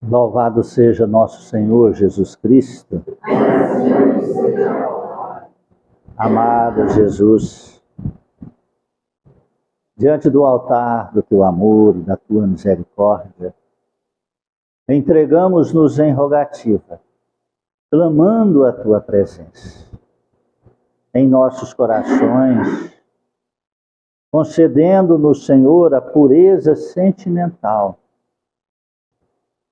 Louvado seja nosso Senhor Jesus Cristo. Amado Jesus, diante do altar do teu amor e da tua misericórdia, entregamos-nos em rogativa, clamando a tua presença em nossos corações, concedendo-nos, Senhor, a pureza sentimental,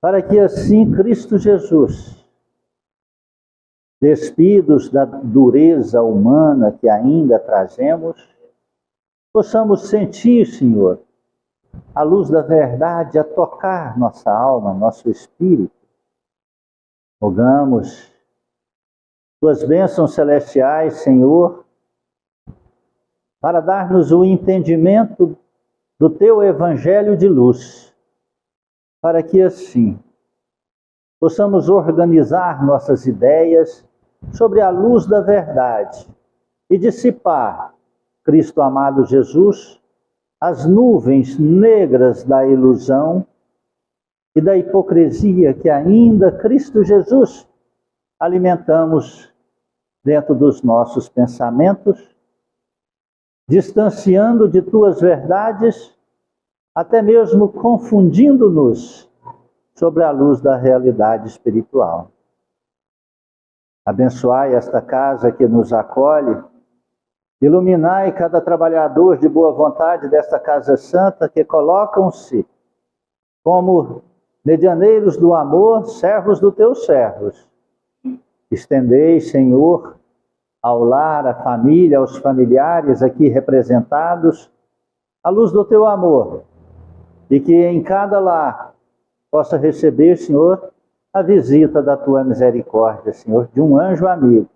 para que assim Cristo Jesus, despidos da dureza humana que ainda trazemos, possamos sentir, Senhor, a luz da verdade a tocar nossa alma, nosso espírito. Rogamos tuas bênçãos celestiais, Senhor, para dar-nos o entendimento do teu evangelho de luz, para que assim possamos organizar nossas ideias sobre a luz da verdade e dissipar, Cristo amado Jesus, as nuvens negras da ilusão e da hipocrisia que ainda Cristo Jesus alimentamos dentro dos nossos pensamentos, distanciando de tuas verdades, até mesmo confundindo-nos sobre a luz da realidade espiritual. Abençoai esta casa que nos acolhe, iluminai cada trabalhador de boa vontade desta casa santa que colocam-se como medianeiros do amor, servos dos teus servos. Estendei, Senhor, ao lar, à família, aos familiares aqui representados, a luz do teu amor, e que em cada lar possa receber, Senhor, a visita da tua misericórdia, Senhor, de um anjo amigo.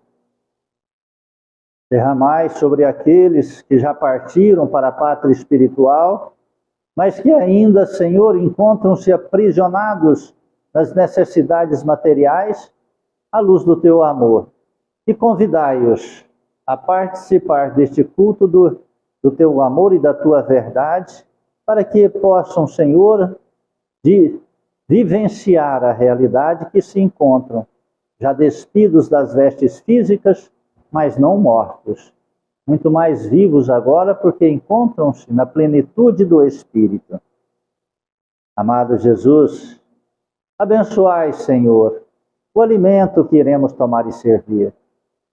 Derramai sobre aqueles que já partiram para a pátria espiritual, mas que ainda, Senhor, encontram-se aprisionados nas necessidades materiais, a luz do teu amor. E convidai-os a participar deste culto do teu amor e da tua verdade, para que possam, Senhor, vivenciar a realidade que se encontram, já despidos das vestes físicas, mas não mortos. Muito mais vivos agora, porque encontram-se na plenitude do Espírito. Amado Jesus, abençoai, Senhor, o alimento que iremos tomar e servir.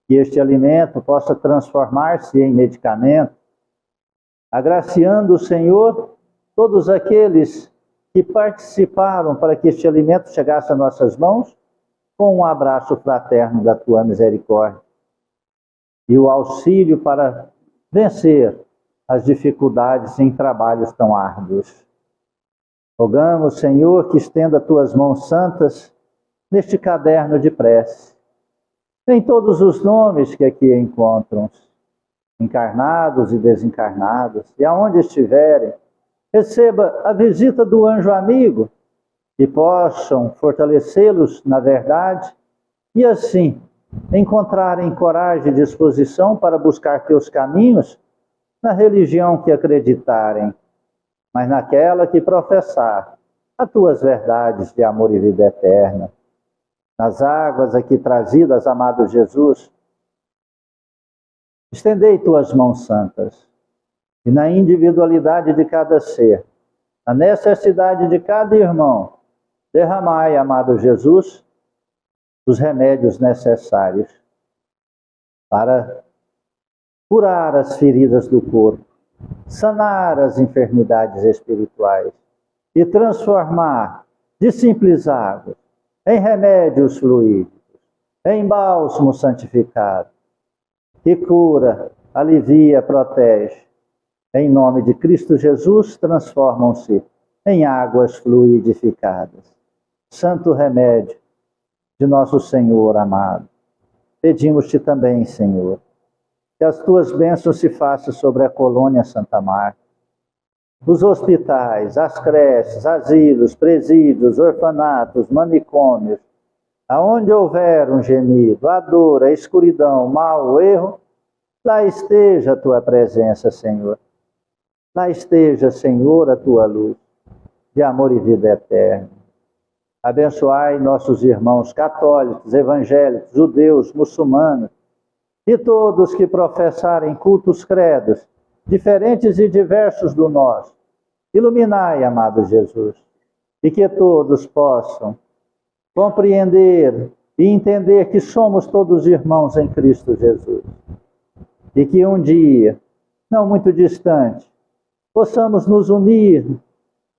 Que este alimento possa transformar-se em medicamento, agraciando, Senhor, todos aqueles que participaram para que este alimento chegasse a nossas mãos, com um abraço fraterno da tua misericórdia e o auxílio para vencer as dificuldades em trabalhos tão árduos. Rogamos, Senhor, que estenda tuas mãos santas neste caderno de prece. Tem todos os nomes que aqui encontram-se, encarnados e desencarnados, e aonde estiverem, receba a visita do anjo amigo, que possam fortalecê-los na verdade, e assim encontrarem coragem e disposição para buscar teus caminhos na religião que acreditarem, mas naquela que professar as tuas verdades de amor e vida eterna. Nas águas aqui trazidas, amado Jesus, estendei tuas mãos santas, e na individualidade de cada ser, na necessidade de cada irmão, derramai, amado Jesus, os remédios necessários para curar as feridas do corpo, sanar as enfermidades espirituais e transformar de simples água em remédios fluídicos, em bálsamo santificado, que cura, alivia, protege. Em nome de Cristo Jesus, transformam-se em águas fluidificadas. Santo remédio de nosso Senhor amado, pedimos-te também, Senhor, que as tuas bênçãos se façam sobre a colônia Santa Marta, os hospitais, as creches, asilos, presídios, orfanatos, manicômios, aonde houver um gemido, a dor, a escuridão, o mal, o erro, lá esteja a tua presença, Senhor. Lá esteja, Senhor, a tua luz de amor e vida eterna. Abençoai nossos irmãos católicos, evangélicos, judeus, muçulmanos e todos que professarem cultos credos, diferentes e diversos do nosso. Iluminai, amado Jesus, e que todos possam compreender e entender que somos todos irmãos em Cristo Jesus. E que um dia, não muito distante, possamos nos unir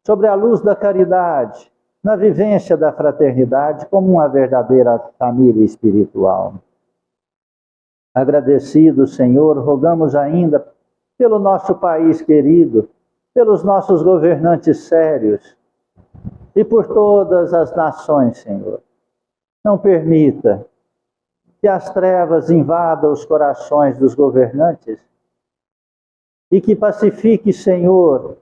sobre a luz da caridade, na vivência da fraternidade, como uma verdadeira família espiritual. Agradecido, Senhor, rogamos ainda pelo nosso país querido, pelos nossos governantes sérios e por todas as nações, Senhor. Não permita que as trevas invadam os corações dos governantes e que pacifique, Senhor,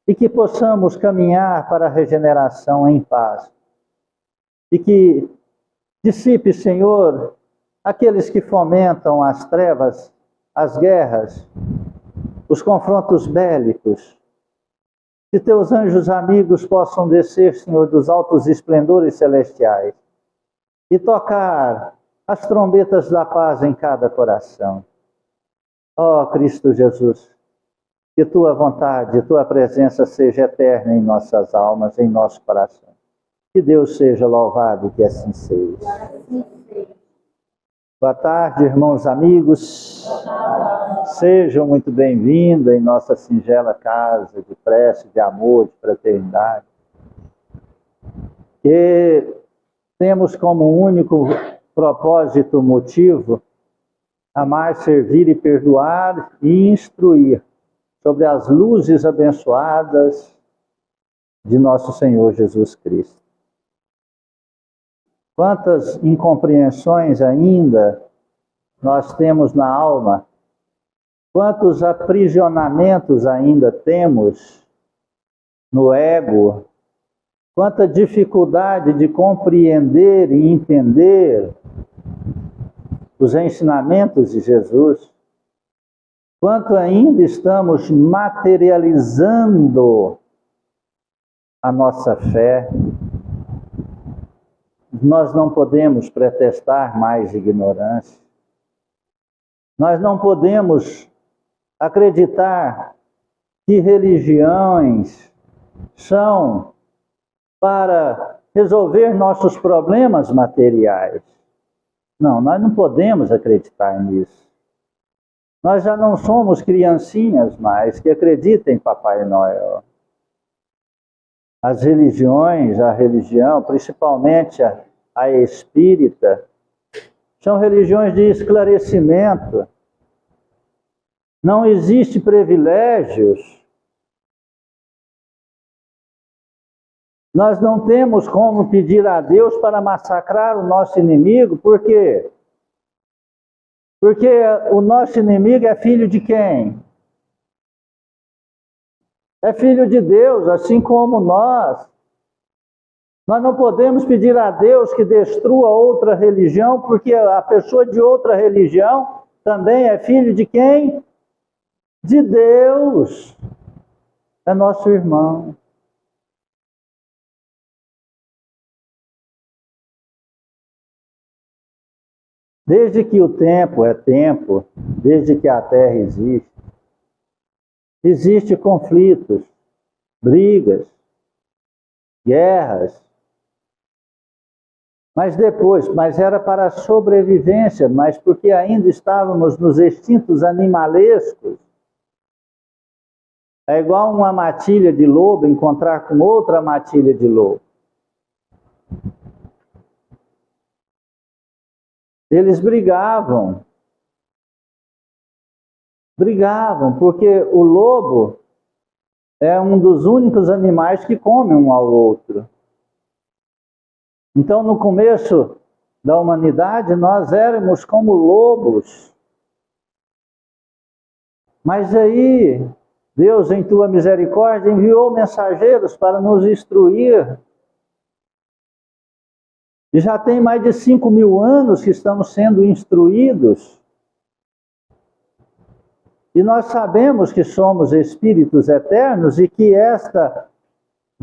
e que possamos caminhar para a regeneração em paz. E que dissipe, Senhor, aqueles que fomentam as trevas, as guerras, os confrontos bélicos. Que teus anjos amigos possam descer, Senhor, dos altos esplendores celestiais e tocar as trombetas da paz em cada coração. Ó Cristo Jesus, que tua vontade, tua presença seja eterna em nossas almas, em nosso coração. Que Deus seja louvado e que assim seja. Boa tarde, irmãos amigos. Sejam muito bem-vindos em nossa singela casa de prece, de amor, de fraternidade. Que temos como único propósito, motivo, amar, servir e perdoar e instruir sobre as luzes abençoadas de nosso Senhor Jesus Cristo. Quantas incompreensões ainda nós temos na alma, quantos aprisionamentos ainda temos no ego, quanta dificuldade de compreender e entender os ensinamentos de Jesus, quanto ainda estamos materializando a nossa fé. Nós não podemos pretextar mais ignorância. Nós não podemos acreditar que religiões são para resolver nossos problemas materiais. Não, nós não podemos acreditar nisso. Nós já não somos criancinhas mais que acreditam em Papai Noel. As religiões, a religião, principalmente a espírita, são religiões de esclarecimento. Não existe privilégios. Nós não temos como pedir a Deus para massacrar o nosso inimigo, por quê? Porque o nosso inimigo é filho de quem? É filho de Deus, assim como nós. Nós não podemos pedir a Deus que destrua outra religião, porque a pessoa de outra religião também é filho de quem? De Deus. É nosso irmão. Desde que o tempo é tempo, desde que a Terra existe, existem conflitos, brigas, guerras. Mas era para a sobrevivência, mas porque ainda estávamos nos instintos animalescos. É igual uma matilha de lobo encontrar com outra matilha de lobo. Eles brigavam, porque o lobo é um dos únicos animais que come um ao outro. Então, no começo da humanidade, nós éramos como lobos. Mas aí, Deus, em tua misericórdia, enviou mensageiros para nos instruir. E já tem mais de 5.000 anos que estamos sendo instruídos. E nós sabemos que somos espíritos eternos e que esta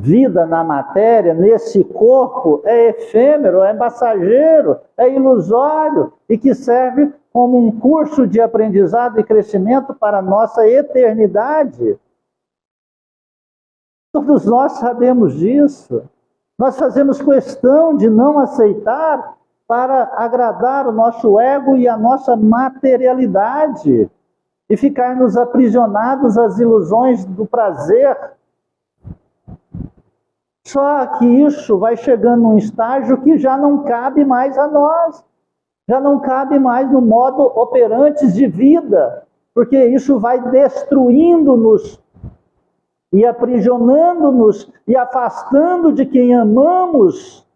vida na matéria, nesse corpo, é efêmero, é passageiro, é ilusório e que serve como um curso de aprendizado e crescimento para a nossa eternidade. Todos nós sabemos disso. Nós fazemos questão de não aceitar para agradar o nosso ego e a nossa materialidade e ficarmos aprisionados às ilusões do prazer. Só que isso vai chegando num estágio que já não cabe mais a nós, já não cabe mais no modo operante de vida, porque isso vai destruindo-nos e aprisionando-nos e afastando de quem amamos,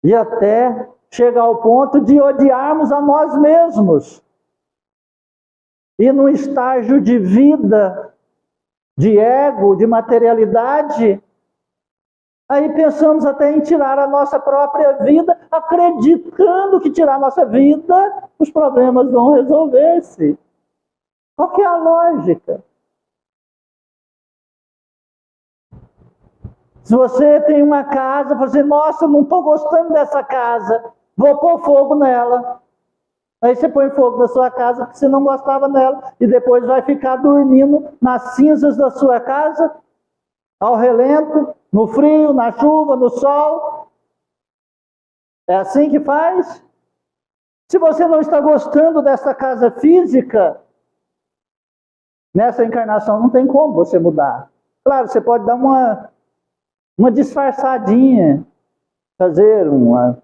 e até chegar ao ponto de odiarmos a nós mesmos. E no estágio de vida, de ego, de materialidade, aí pensamos até em tirar a nossa própria vida, acreditando que tirar a nossa vida, os problemas vão resolver-se. Qual que é a lógica? Se você tem uma casa, você, nossa, não estou gostando dessa casa, vou pôr fogo nela. Aí você põe fogo na sua casa porque você não gostava dela, e depois vai ficar dormindo nas cinzas da sua casa, ao relento, no frio, na chuva, no sol. É assim que faz? Se você não está gostando dessa casa física, nessa encarnação não tem como você mudar. Claro, você pode dar uma disfarçadinha, fazer uma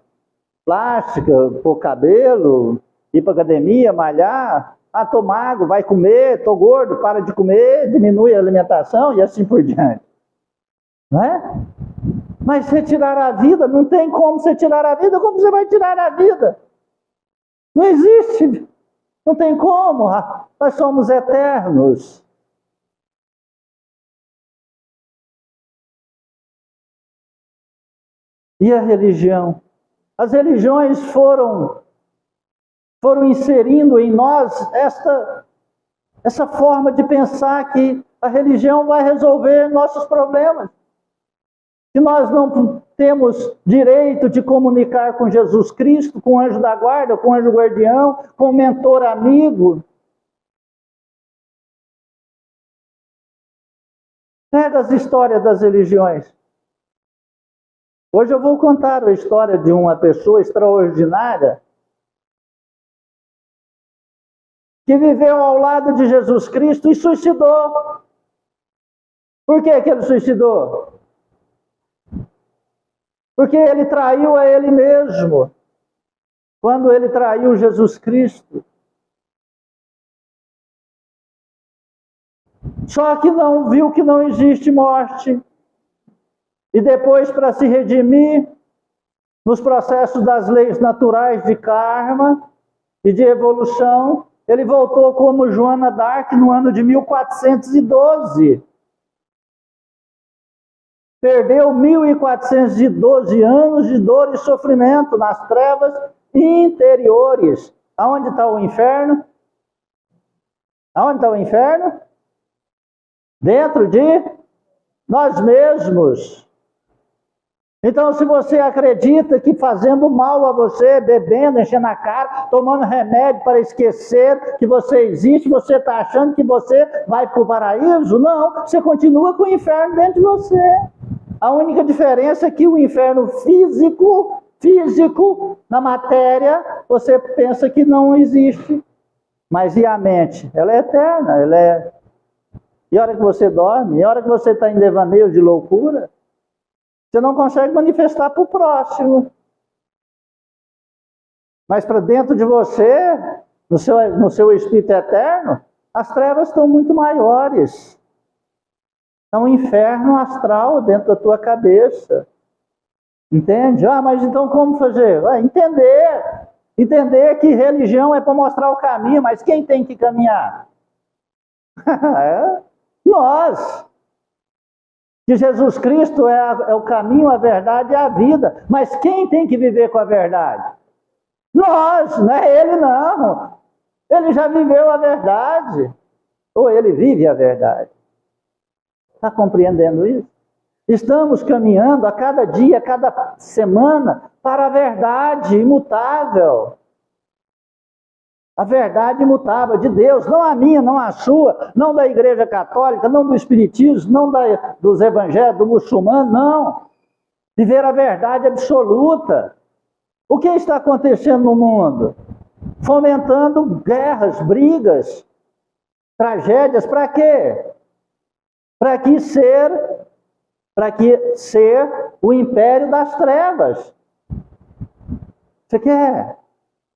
plástica, pôr cabelo, ir para academia, malhar, tô magro, vai comer, tô gordo, para de comer, diminui a alimentação e assim por diante. Não é? Mas você tirar a vida, não tem como você tirar a vida, como você vai tirar a vida? Não existe, não tem como, nós somos eternos. E a religião? As religiões foram inserindo em nós essa forma de pensar que a religião vai resolver nossos problemas. Que nós não temos direito de comunicar com Jesus Cristo, com o anjo da guarda, com o anjo guardião, com o mentor amigo. Pega as histórias das religiões. Hoje eu vou contar a história de uma pessoa extraordinária que viveu ao lado de Jesus Cristo e suicidou. Por que ele suicidou? Porque ele traiu a ele mesmo, quando ele traiu Jesus Cristo. Só que não viu que não existe morte. E depois, para se redimir, nos processos das leis naturais de karma e de evolução, ele voltou como Joana d'Arc no ano de 1412. Perdeu 1412 anos de dor e sofrimento nas trevas interiores. Aonde está o inferno? Aonde está o inferno? Dentro de nós mesmos. Então, se você acredita que fazendo mal a você, bebendo, enchendo a cara, tomando remédio para esquecer que você existe, você está achando que você vai para o paraíso? Não, você continua com o inferno dentro de você. A única diferença é que o inferno físico, na matéria, você pensa que não existe. Mas e a mente? Ela é eterna, E a hora que você dorme, e a hora que você está em devaneio de loucura, você não consegue manifestar para o próximo. Mas para dentro de você, no seu espírito eterno, as trevas estão muito maiores. É um inferno astral dentro da tua cabeça. Entende? Mas então como fazer? Entender. Entender que religião é para mostrar o caminho, mas quem tem que caminhar? Nós. Que Jesus Cristo é o caminho, a verdade e a vida. Mas quem tem que viver com a verdade? Nós, não é ele não. Ele já viveu a verdade. Ou ele vive a verdade. Está compreendendo isso? Estamos caminhando a cada dia, a cada semana, para a verdade imutável. A verdade imutável de Deus, não a minha, não a sua, não da Igreja Católica, não do Espiritismo, não dos Evangelhos, do muçulmano, não. Viver a verdade absoluta. O que está acontecendo no mundo? Fomentando guerras, brigas, tragédias, para quê? Para que ser o império das trevas. Você quer?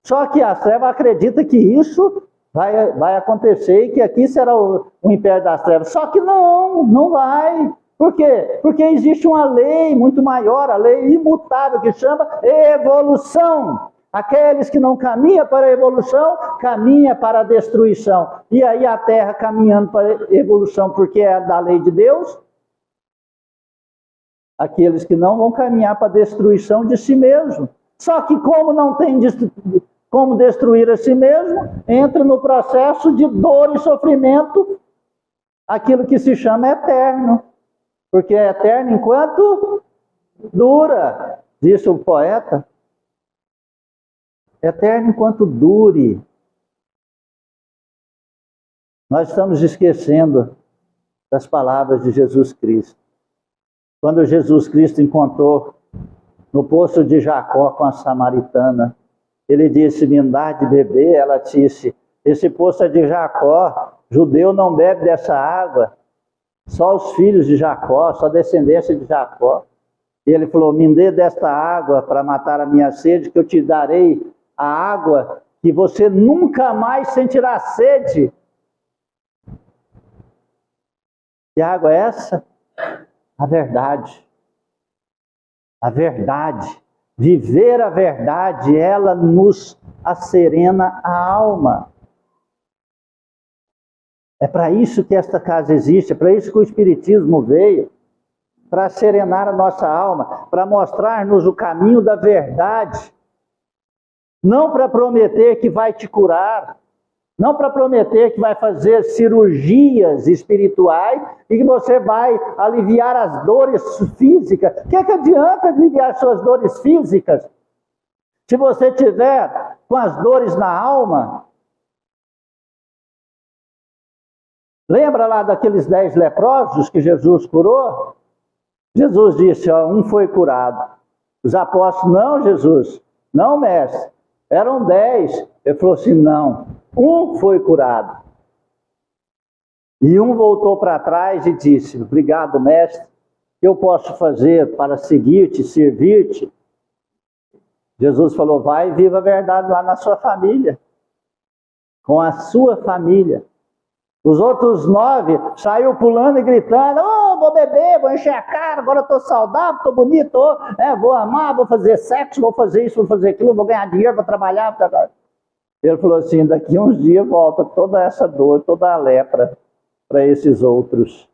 Só que as trevas acreditam que isso vai acontecer e que aqui será o império das trevas. Só que não vai. Por quê? Porque existe uma lei muito maior, a lei imutável, que chama evolução. Aqueles que não caminham para a evolução, caminham para a destruição. E aí a Terra caminhando para a evolução, porque é da lei de Deus. Aqueles que não vão caminhar para a destruição de si mesmo. Só que como não tem como destruir a si mesmo, entra no processo de dor e sofrimento, aquilo que se chama eterno. Porque é eterno enquanto dura, disse o poeta. Eterno enquanto dure. Nós estamos esquecendo das palavras de Jesus Cristo. Quando Jesus Cristo encontrou no poço de Jacó com a samaritana, ele disse, me dá de beber. Ela disse, esse poço é de Jacó, judeu não bebe dessa água, só os filhos de Jacó, só descendência de Jacó. E ele falou, me dê desta água para matar a minha sede, que eu te darei a água que você nunca mais sentirá sede. Que água é essa? A verdade. A verdade. Viver a verdade, ela nos asserena a alma. É para isso que esta casa existe, é para isso que o Espiritismo veio. Para serenar a nossa alma, para mostrar-nos o caminho da verdade. Não para prometer que vai te curar, não para prometer que vai fazer cirurgias espirituais e que você vai aliviar as dores físicas. O que adianta aliviar suas dores físicas? Se você tiver com as dores na alma. Lembra lá daqueles 10 leprosos que Jesus curou? Jesus disse, um foi curado. Os apóstolos, não, Jesus, não, mestre. Eram 10. Ele falou assim, não, um foi curado. E um voltou para trás e disse, obrigado, mestre, o que eu posso fazer para seguir-te, servir-te? Jesus falou, vai e viva a verdade lá na sua família. Com a sua família. Os outros 9 saíram pulando e gritando, vou beber, vou encher a cara, agora estou saudável, estou bonito, vou amar, vou fazer sexo, vou fazer isso, vou fazer aquilo, vou ganhar dinheiro, vou trabalhar. Ele falou assim, daqui uns dias volta toda essa dor, toda a lepra para esses outros.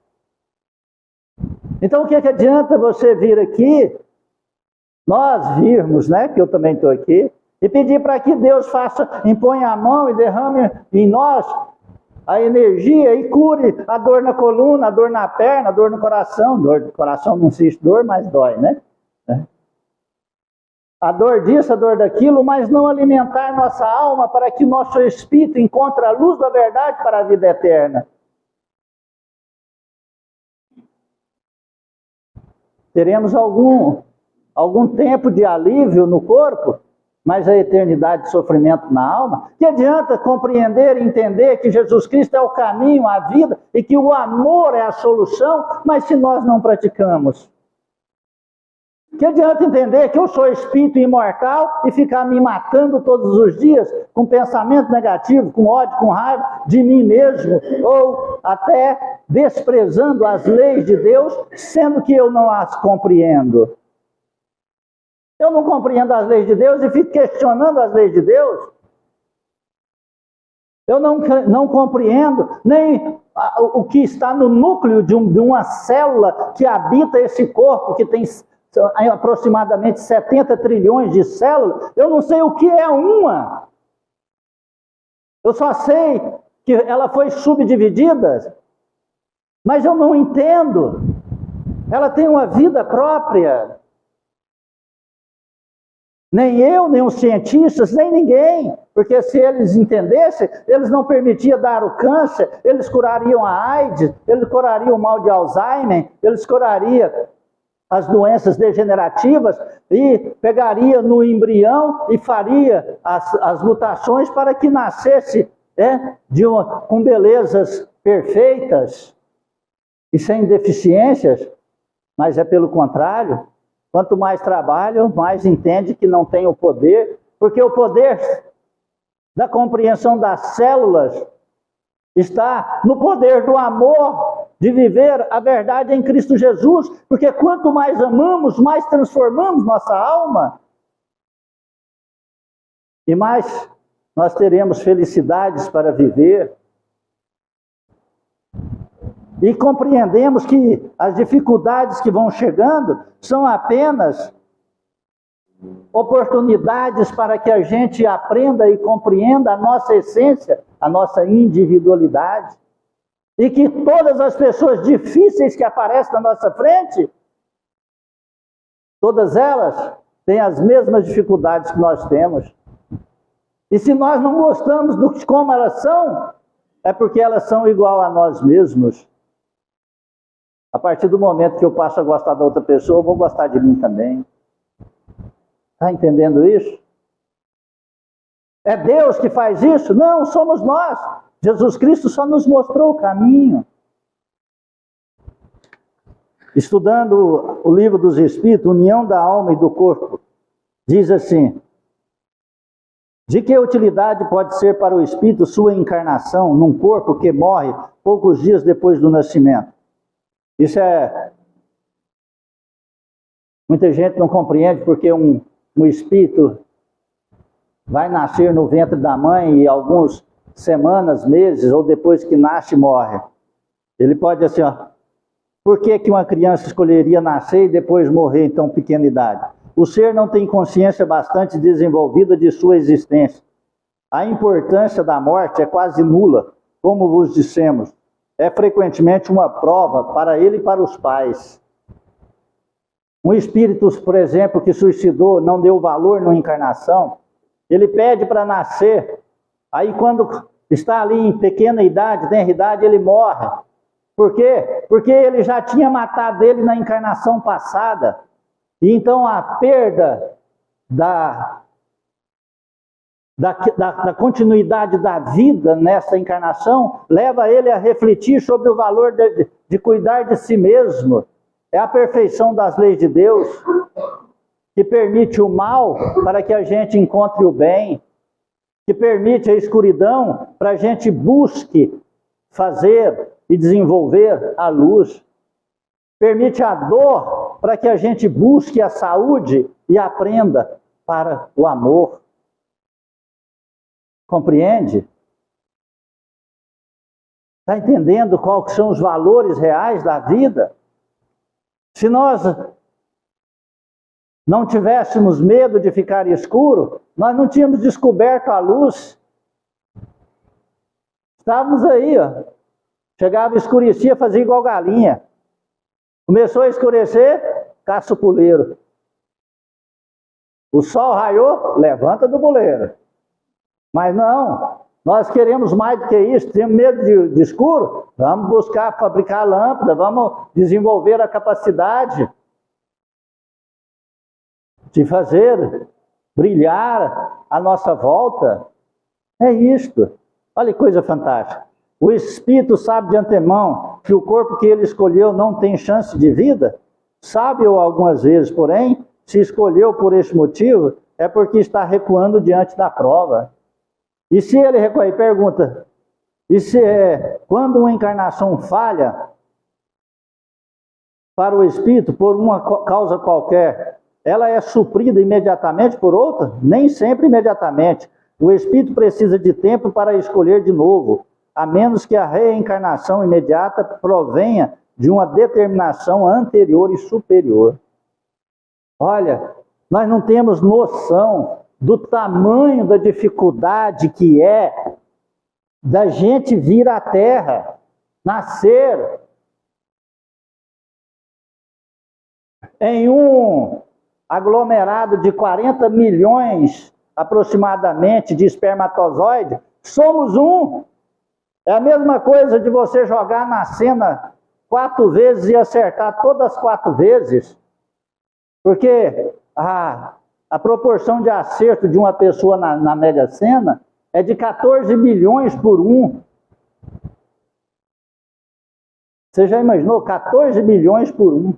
Então o que adianta você vir aqui, nós virmos, né, que eu também estou aqui, e pedir para que Deus imponha a mão e derrame em nós a energia e cure a dor na coluna, a dor na perna, a dor no coração. Dor no coração não existe dor, mas dói, né? A dor disso, a dor daquilo, mas não alimentar nossa alma para que nosso espírito encontre a luz da verdade para a vida eterna. Teremos algum tempo de alívio no corpo, mas a eternidade de sofrimento na alma. Que adianta compreender e entender que Jesus Cristo é o caminho, a vida, e que o amor é a solução, mas se nós não praticamos? Que adianta entender que eu sou espírito imortal e ficar me matando todos os dias com pensamento negativo, com ódio, com raiva de mim mesmo, ou até desprezando as leis de Deus, sendo que eu não as compreendo? Eu não compreendo as leis de Deus e fico questionando as leis de Deus. Eu não compreendo nem o que está no núcleo de uma célula que habita esse corpo, que tem aproximadamente 70 trilhões de células. Eu não sei o que é uma. Eu só sei que ela foi subdividida Mas eu não entendo. Ela tem uma vida própria. Nem eu, nem os cientistas, nem ninguém. Porque se eles entendessem, eles não permitiam dar o câncer, eles curariam a AIDS, eles curariam o mal de Alzheimer, eles curariam as doenças degenerativas e pegaria no embrião e faria as mutações para que nascesse com belezas perfeitas e sem deficiências. Mas é pelo contrário. Quanto mais trabalha, mais entende que não tem o poder, porque o poder da compreensão das células está no poder do amor, de viver a verdade em Cristo Jesus, porque quanto mais amamos, mais transformamos nossa alma, e mais nós teremos felicidades para viver. E compreendemos que as dificuldades que vão chegando são apenas oportunidades para que a gente aprenda e compreenda a nossa essência, a nossa individualidade. E que todas as pessoas difíceis que aparecem na nossa frente, todas elas têm as mesmas dificuldades que nós temos. E se nós não gostamos de como elas são, é porque elas são igual a nós mesmos. A partir do momento que eu passo a gostar da outra pessoa, eu vou gostar de mim também. Está entendendo isso? É Deus que faz isso? Não, somos nós. Jesus Cristo só nos mostrou o caminho. Estudando o livro dos Espíritos, União da Alma e do Corpo, diz assim: de que utilidade pode ser para o Espírito sua encarnação num corpo que morre poucos dias depois do nascimento? Isso muita gente não compreende, porque um espírito vai nascer no ventre da mãe e algumas semanas, meses, ou depois que nasce, morre. Ele pode assim, por que uma criança escolheria nascer e depois morrer em tão pequena idade? O ser não tem consciência bastante desenvolvida de sua existência. A importância da morte é quase nula, como vos dissemos. É frequentemente uma prova para ele e para os pais. Um espírito, por exemplo, que suicidou, não deu valor na encarnação, ele pede para nascer, aí quando está ali em pequena idade, tem idade, ele morre. Por quê? Porque ele já tinha matado ele na encarnação passada. E então a perda da continuidade da vida nessa encarnação, leva ele a refletir sobre o valor de cuidar de si mesmo. É a perfeição das leis de Deus, que permite o mal para que a gente encontre o bem, que permite a escuridão para a gente busque fazer e desenvolver a luz, permite a dor para que a gente busque a saúde e aprenda para o amor. Compreende? Está entendendo quais são os valores reais da vida? Se nós não tivéssemos medo de ficar escuro, nós não tínhamos descoberto a luz. Estávamos aí, chegava, escurecia, fazia igual galinha. Começou a escurecer, caça o puleiro. O sol raiou, levanta do puleiro. Mas não, nós queremos mais do que isso, temos medo de escuro, vamos buscar fabricar lâmpada, vamos desenvolver a capacidade de fazer brilhar a nossa volta. É isto. Olha que coisa fantástica. O espírito sabe de antemão que o corpo que ele escolheu não tem chance de vida? Sabe-o algumas vezes, porém, se escolheu por esse motivo, é porque está recuando diante da prova. E se ele recuar, pergunta, e se quando uma encarnação falha para o espírito, por uma causa qualquer, ela é suprida imediatamente por outra? Nem sempre imediatamente. O espírito precisa de tempo para escolher de novo, a menos que a reencarnação imediata provenha de uma determinação anterior e superior. Olha, nós não temos noção do tamanho da dificuldade que é da gente vir à Terra, nascer, em um aglomerado de 40 milhões aproximadamente de espermatozoides, somos um. É a mesma coisa de você jogar na cena 4 vezes e acertar todas as 4 vezes, porque a proporção de acerto de uma pessoa na Mega Sena é de 14 milhões por 1. Você já imaginou? 14 milhões por 1.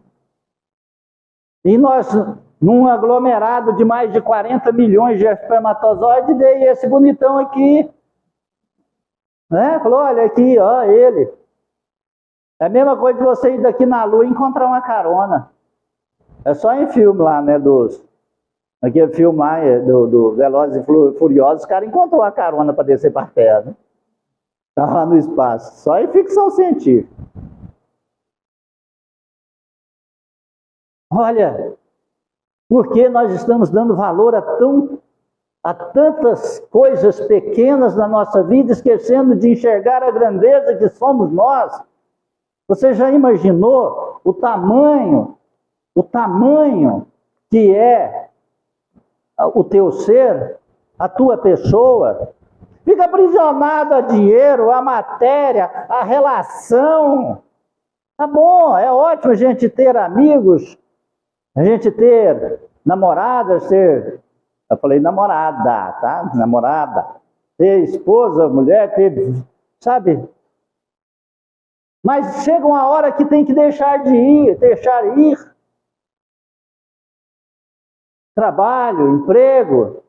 E nós, num aglomerado de mais de 40 milhões de espermatozoides, dei esse bonitão aqui. Né? Falou, olha aqui, ó, ele. É a mesma coisa de você ir daqui na Lua e encontrar uma carona. É só em filme lá, né, aquele filme lá, do Velozes e Furiosos, os caras encontrou uma carona para descer para a Terra, né? Tá lá no espaço. Só em ficção científica. Olha, porque nós estamos dando valor a tantas coisas pequenas na nossa vida, esquecendo de enxergar a grandeza que somos nós. Você já imaginou o tamanho que é o teu ser, a tua pessoa? Fica aprisionado a dinheiro, a matéria, a relação. Tá bom, é ótimo a gente ter amigos, a gente ter namoradas, eu falei namorada, tá? Namorada. Ter esposa, mulher, sabe? Mas chega uma hora que tem que deixar ir. Trabalho, emprego.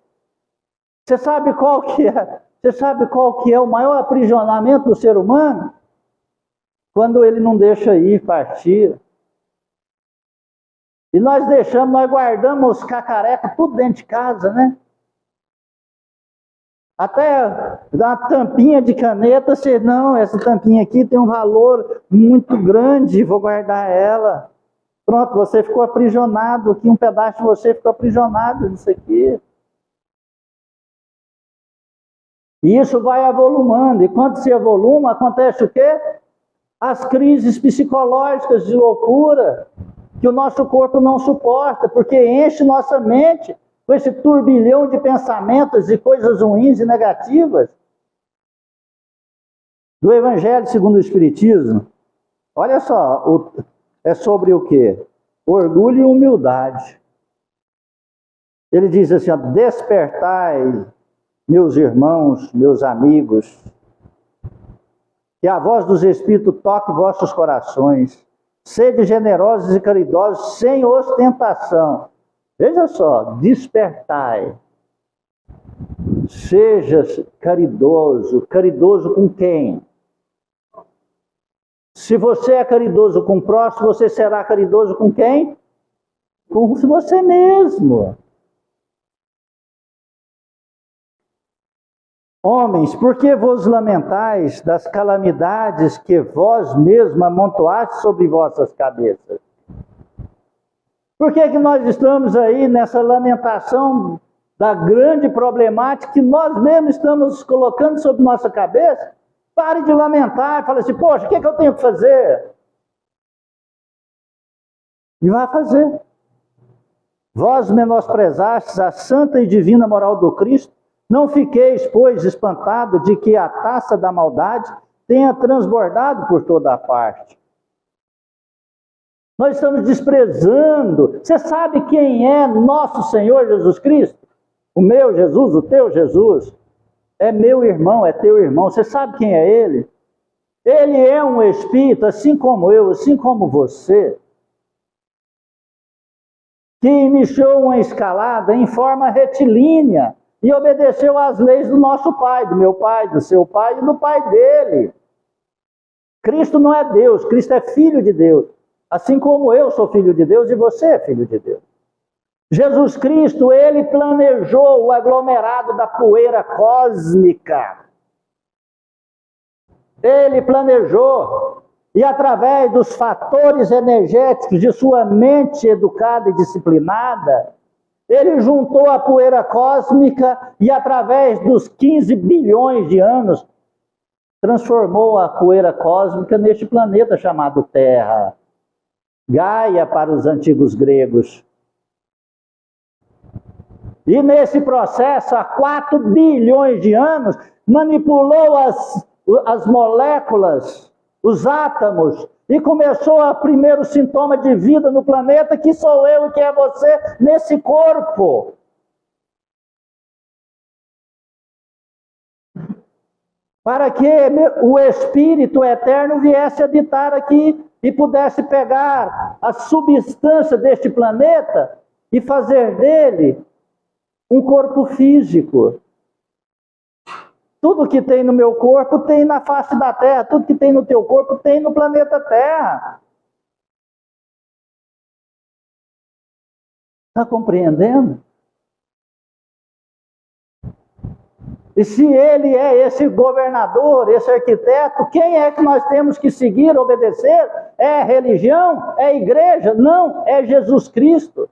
Você sabe qual que é o maior aprisionamento do ser humano? Quando ele não deixa ir, partir. E nós guardamos os cacarecos tudo dentro de casa, né? Até dar uma tampinha de caneta, não, essa tampinha aqui tem um valor muito grande, vou guardar ela. Pronto, você ficou aprisionado aqui, um pedaço de você ficou aprisionado nisso aqui. E isso vai avolumando, e quando se avoluma, acontece o quê? As crises psicológicas de loucura, que o nosso corpo não suporta, porque enche nossa mente com esse turbilhão de pensamentos e coisas ruins e negativas. Do Evangelho segundo o Espiritismo, olha só, é sobre o quê? Orgulho e humildade. Ele diz assim, ó, despertai, meus irmãos, meus amigos, que a voz dos Espíritos toque vossos corações. Sede generosos e caridosos, sem ostentação. Veja só, despertai. Seja caridoso. Caridoso com quem? Se você é caridoso com o próximo, você será caridoso com quem? Com você mesmo. Homens, por que vos lamentais das calamidades que vós mesmos amontoaste sobre vossas cabeças? Por que nós estamos aí nessa lamentação da grande problemática que nós mesmos estamos colocando sobre nossa cabeça? Pare de lamentar e fale assim, poxa, o que eu tenho que fazer? E vai fazer. Vós menosprezastes a santa e divina moral do Cristo, não fiqueis, pois, espantado de que a taça da maldade tenha transbordado por toda a parte. Nós estamos desprezando. Você sabe quem é nosso Senhor Jesus Cristo? O meu Jesus, o teu Jesus. É meu irmão, é teu irmão. Você sabe quem é ele? Ele é um espírito, assim como eu, assim como você, que iniciou uma escalada em forma retilínea e obedeceu às leis do nosso pai, do meu pai, do seu pai e do pai dele. Cristo não é Deus, Cristo é filho de Deus. Assim como eu sou filho de Deus e você é filho de Deus. Jesus Cristo, ele planejou o aglomerado da poeira cósmica. Ele planejou, e através dos fatores energéticos de sua mente educada e disciplinada, ele juntou a poeira cósmica e através dos 15 bilhões de anos, transformou a poeira cósmica neste planeta chamado Terra. Gaia para os antigos gregos. E nesse processo, há 4 bilhões de anos, manipulou as moléculas, os átomos, e começou o primeiro sintoma de vida no planeta, que sou eu e que é você, nesse corpo. Para que o Espírito Eterno viesse habitar aqui e pudesse pegar a substância deste planeta e fazer dele um corpo físico. Tudo que tem no meu corpo tem na face da Terra. Tudo que tem no teu corpo tem no planeta Terra. Está compreendendo? E se ele é esse governador, esse arquiteto, quem é que nós temos que seguir, obedecer? É a religião? É a igreja? Não, é Jesus Cristo.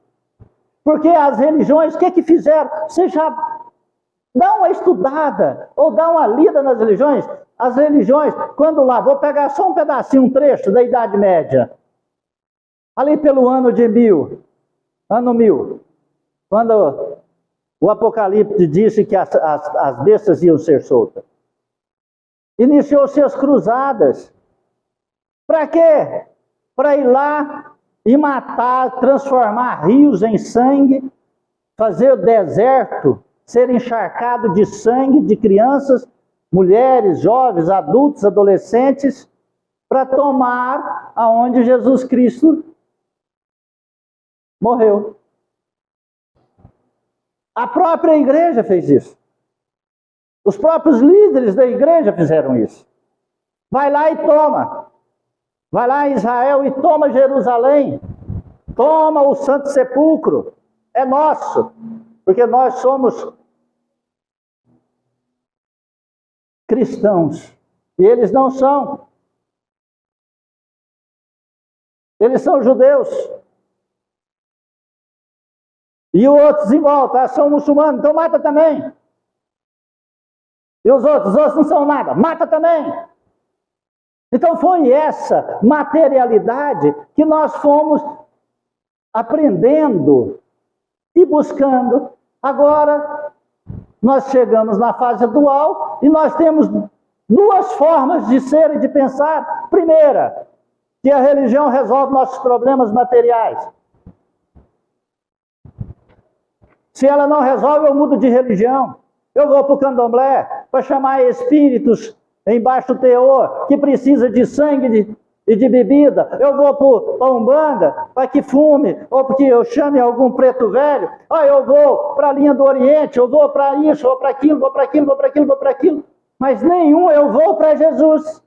Porque as religiões, o que fizeram? Você já dá uma estudada, ou dá uma lida nas religiões. As religiões, quando lá, vou pegar só um pedacinho, um trecho da Idade Média. Ali pelo ano 1000, quando o Apocalipse disse que as bestas iam ser soltas. Iniciou-se as cruzadas. Para quê? Para ir lá e matar, transformar rios em sangue, fazer o deserto ser encharcado de sangue de crianças, mulheres, jovens, adultos, adolescentes, para tomar aonde Jesus Cristo morreu. A própria igreja fez isso. Os próprios líderes da igreja fizeram isso. Vai lá e toma. Vai lá em Israel e toma Jerusalém. Toma o Santo Sepulcro. É nosso. Porque nós somos cristãos. E eles não são. Eles são judeus. E os outros em volta são muçulmanos, então mata também. E os outros não são nada, mata também. Então foi essa materialidade que nós fomos aprendendo e buscando. Agora, nós chegamos na fase atual e nós temos 2 formas de ser e de pensar. Primeira, que a religião resolve nossos problemas materiais. Se ela não resolve, eu mudo de religião. Eu vou para o candomblé para chamar espíritos em baixo teor, que precisa de sangue e de bebida. Eu vou para a Umbanda para que fume, ou porque eu chame algum preto velho. Eu vou para a linha do Oriente, eu vou para isso, vou para aquilo, vou para aquilo, vou para aquilo, vou para aquilo. Mas nenhum eu vou para Jesus.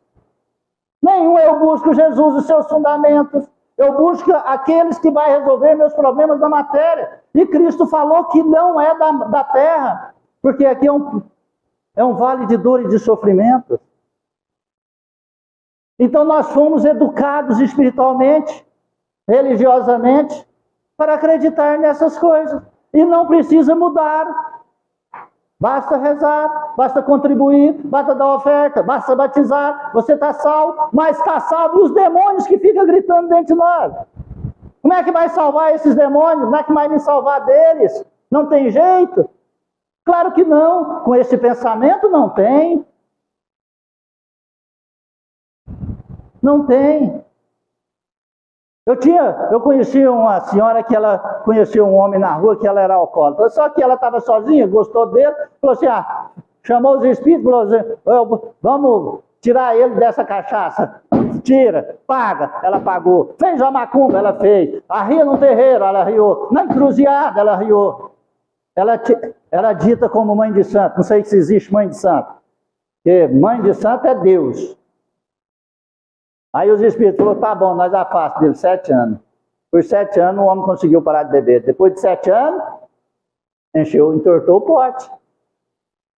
Nenhum eu busco Jesus e seus fundamentos. Eu busco aqueles que vão resolver meus problemas da matéria. E Cristo falou que não é da terra, porque aqui é um vale de dor e de sofrimento. Então nós fomos educados espiritualmente, religiosamente, para acreditar nessas coisas. E não precisa mudar. Basta rezar, basta contribuir, basta dar oferta, basta batizar. Você está salvo, mas está salvo. E os demônios que ficam gritando dentro de nós? Como é que vai salvar esses demônios? Como é que vai me salvar deles? Não tem jeito? Claro que não. Com esse pensamento não tem. Não tem. Eu conheci uma senhora que ela conhecia um homem na rua que ela era alcoólatra. Só que ela estava sozinha, gostou dele, falou assim, chamou os espíritos, falou assim, vamos tirar ele dessa cachaça. Tira, paga, ela pagou. Fez a macumba, ela fez. Arria no terreiro, ela riu. Na encruzilhada, ela riu. Ela era dita como mãe de santo. Não sei se existe mãe de santo. Porque mãe de santo é Deus. Aí os espíritos falaram, tá bom, nós afastamos dele 7 anos. Por 7 anos o homem conseguiu parar de beber. Depois de 7 anos, entortou o pote.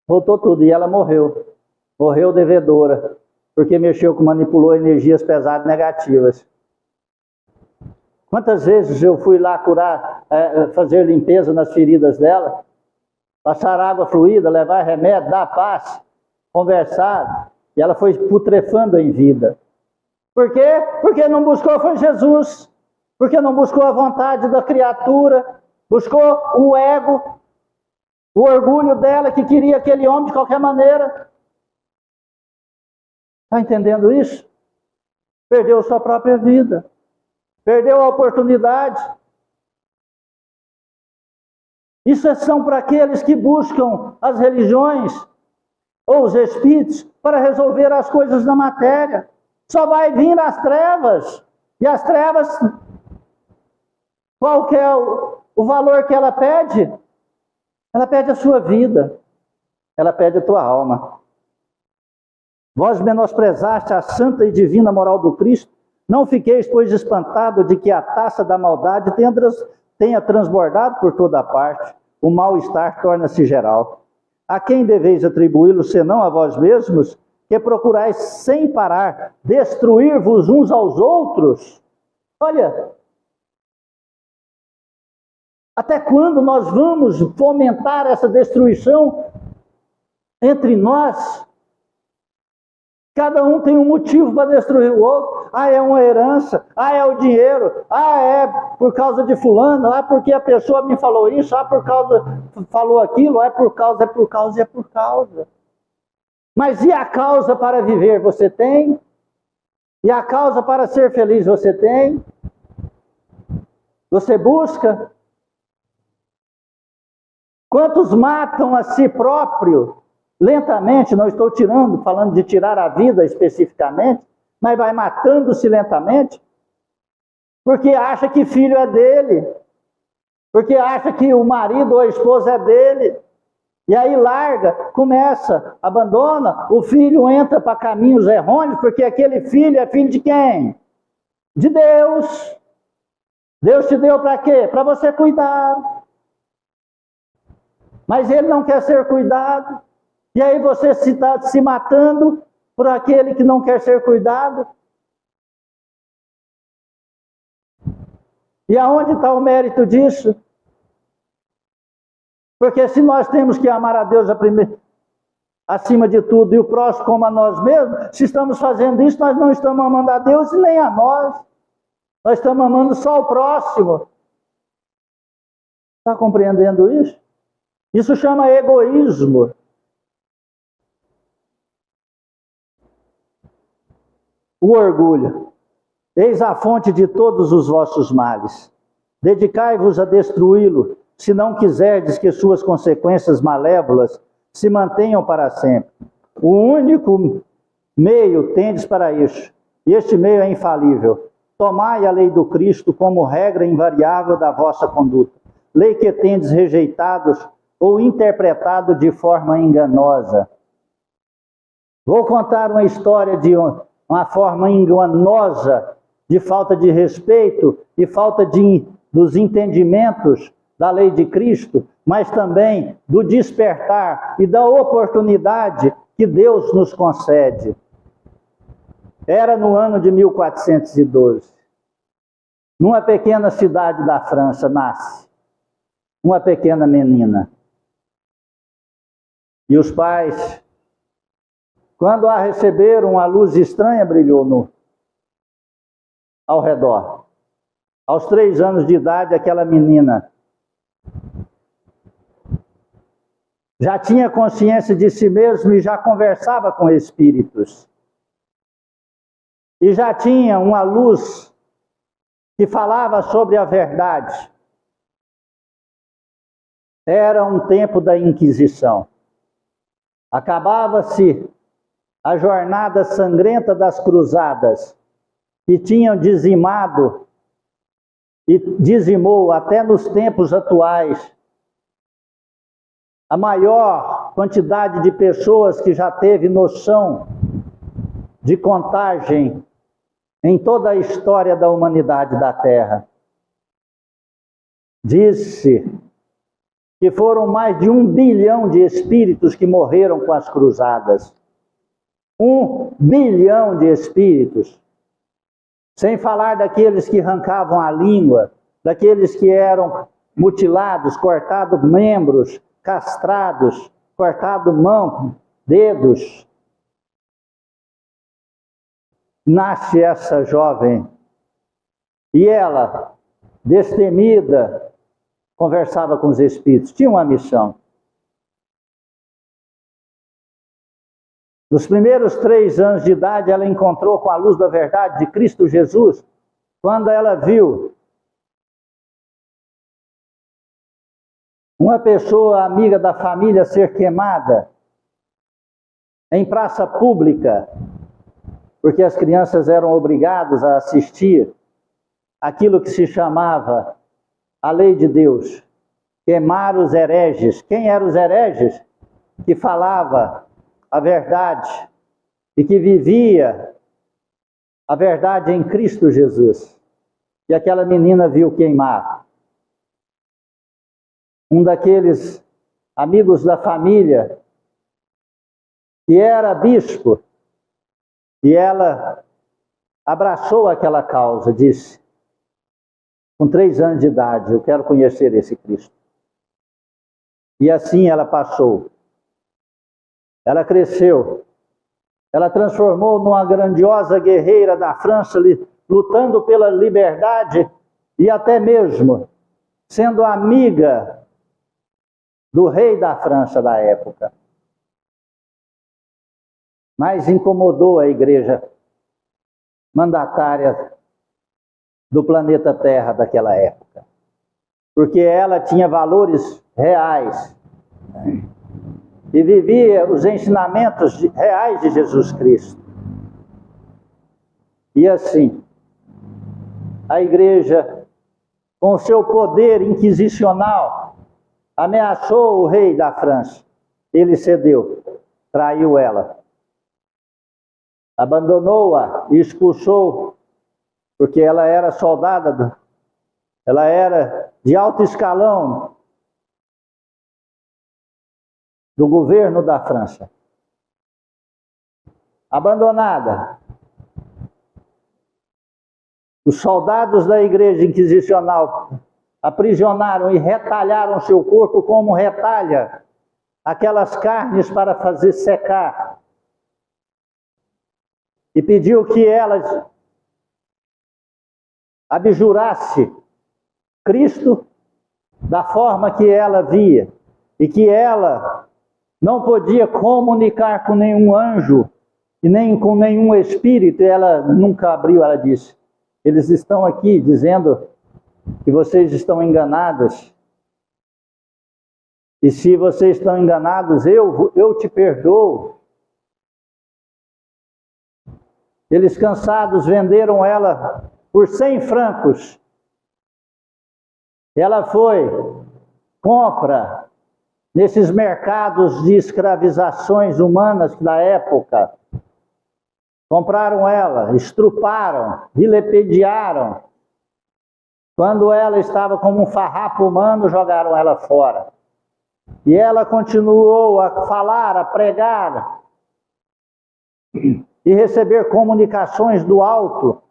Voltou tudo e ela morreu. Morreu devedora. Porque manipulou energias pesadas negativas. Quantas vezes eu fui lá curar, fazer limpeza nas feridas dela, passar água fluida, levar remédio, dar paz, conversar, e ela foi putrefando em vida. Por quê? Porque não buscou foi Jesus. Porque não buscou a vontade da criatura, buscou o ego, o orgulho dela que queria aquele homem de qualquer maneira. Está entendendo isso? Perdeu sua própria vida. Perdeu a oportunidade. Isso são para aqueles que buscam as religiões ou os espíritos para resolver as coisas da matéria. Só vai vir as trevas. E as trevas, qual que é o valor que ela pede? Ela pede a sua vida. Ela pede a tua alma. Vós menosprezaste a santa e divina moral do Cristo. Não fiqueis, pois, espantado de que a taça da maldade tenha transbordado por toda parte. O mal-estar torna-se geral. A quem deveis atribuí-lo, senão a vós mesmos, que procurais sem parar destruir-vos uns aos outros? Olha, até quando nós vamos fomentar essa destruição entre nós? Cada um tem um motivo para destruir o outro. Ah, é uma herança. Ah, é o dinheiro. Ah, é por causa de fulano. Ah, porque a pessoa me falou isso. Ah, por causa falou aquilo. É por causa. Mas e a causa para viver você tem? E a causa para ser feliz você tem? Você busca? Quantos matam a si próprio? Lentamente, não estou falando de tirar a vida especificamente, mas vai matando-se lentamente, porque acha que filho é dele, porque acha que o marido ou a esposa é dele, e aí larga, começa, abandona, o filho entra para caminhos errôneos, porque aquele filho é filho de quem? De Deus. Deus te deu para quê? Para você cuidar. Mas ele não quer ser cuidado. E aí você está se matando por aquele que não quer ser cuidado. E aonde está o mérito disso? Porque se nós temos que amar a Deus acima de tudo e o próximo como a nós mesmos, se estamos fazendo isso, nós não estamos amando a Deus e nem a nós. Nós estamos amando só o próximo. Está compreendendo isso? Isso chama egoísmo. O orgulho. Eis a fonte de todos os vossos males. Dedicai-vos a destruí-lo, se não quiserdes que suas consequências malévolas se mantenham para sempre. O único meio tendes para isso, e este meio é infalível. Tomai a lei do Cristo como regra invariável da vossa conduta. Lei que tendes rejeitado ou interpretado de forma enganosa. Vou contar uma história de uma forma enganosa, de falta de respeito e falta dos entendimentos da lei de Cristo, mas também do despertar e da oportunidade que Deus nos concede. Era no ano de 1412. Numa pequena cidade da França nasce uma pequena menina. E os pais, quando a receberam, a luz estranha brilhou ao redor. Aos 3 anos de idade, aquela menina já tinha consciência de si mesma e já conversava com espíritos. E já tinha uma luz que falava sobre a verdade. Era um tempo da Inquisição. Acabava-se a jornada sangrenta das cruzadas, que tinham dizimado e dizimou até nos tempos atuais a maior quantidade de pessoas que já teve noção de contagem em toda a história da humanidade da Terra. Disse que foram mais de 1 bilhão de espíritos que morreram com as cruzadas. 1 bilhão de espíritos. Sem falar daqueles que arrancavam a língua, daqueles que eram mutilados, cortados membros, castrados, cortado mão, dedos. Nasce essa jovem E ela, destemida, conversava com os espíritos, tinha uma missão. Nos primeiros 3 anos de idade, ela encontrou com a luz da verdade de Cristo Jesus, quando ela viu uma pessoa amiga da família ser queimada em praça pública, porque as crianças eram obrigadas a assistir aquilo que se chamava a lei de Deus, queimar os hereges. Quem eram os hereges? Que falava a verdade e que vivia a verdade em Cristo Jesus. E aquela menina viu queimar. Um daqueles amigos da família, que era bispo, e ela abraçou aquela causa, disse, com 3 anos de idade, eu quero conhecer esse Cristo. E assim ela passou. Ela cresceu. Ela transformou numa grandiosa guerreira da França, lutando pela liberdade e até mesmo sendo amiga do rei da França da época. Mas incomodou a igreja mandatária do planeta Terra daquela época, porque ela tinha valores reais e vivia os ensinamentos reais de Jesus Cristo. E assim, a igreja, com o seu poder inquisicional, ameaçou o rei da França. Ele cedeu, traiu ela, abandonou-a e expulsou, porque ela era soldada, ela era de alto escalão do governo da França. Abandonada. Os soldados da igreja inquisicional aprisionaram e retalharam seu corpo como retalha aquelas carnes para fazer secar. E pediu que ela abjurasse Cristo da forma que ela via, e que ela não podia comunicar com nenhum anjo e nem com nenhum espírito. Ela nunca abriu, ela disse, eles estão aqui dizendo que vocês estão enganados, e se vocês estão enganados, eu te perdoo. Eles cansados venderam ela por 100 francos. Ela foi, compra nesses mercados de escravizações humanas da época. Compraram ela, estruparam, vilipendiaram. Quando ela estava como um farrapo humano, jogaram ela fora. E ela continuou a falar, a pregar e receber comunicações do alto.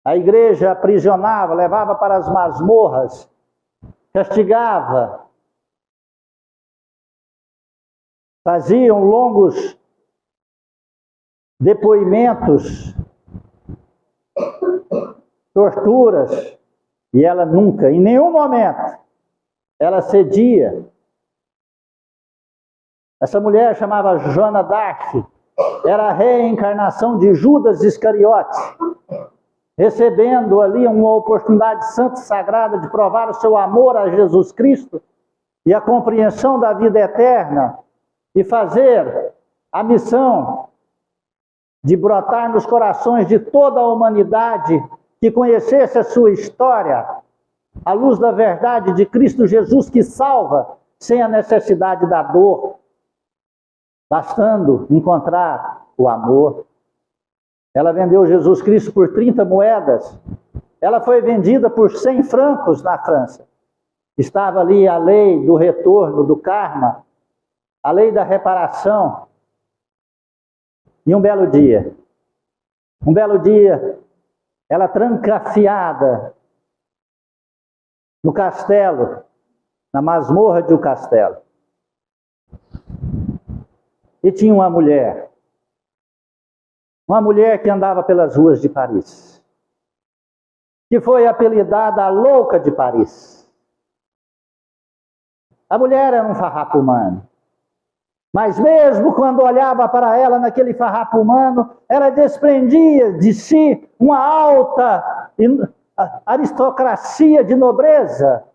A igreja aprisionava, levava para as masmorras, castigava, faziam longos depoimentos, torturas, e ela nunca, em nenhum momento, ela cedia. Essa mulher chamava Joana d'Arc, era a reencarnação de Judas Iscariote, recebendo ali uma oportunidade santa e sagrada de provar o seu amor a Jesus Cristo e a compreensão da vida eterna, e fazer a missão de brotar nos corações de toda a humanidade que conhecesse a sua história, a luz da verdade de Cristo Jesus, que salva sem a necessidade da dor, bastando encontrar o amor. Ela vendeu Jesus Cristo por 30 moedas. Ela foi vendida por 100 francos na França. Estava ali a lei do retorno, do karma, a lei da reparação. E um belo dia, ela trancafiada no castelo, na masmorra de um castelo. E tinha uma mulher que andava pelas ruas de Paris. que foi apelidada a louca de Paris. A mulher era um farrapo humano. Mas mesmo quando olhava para ela naquele farrapo humano, ela desprendia de si uma alta aristocracia de nobreza.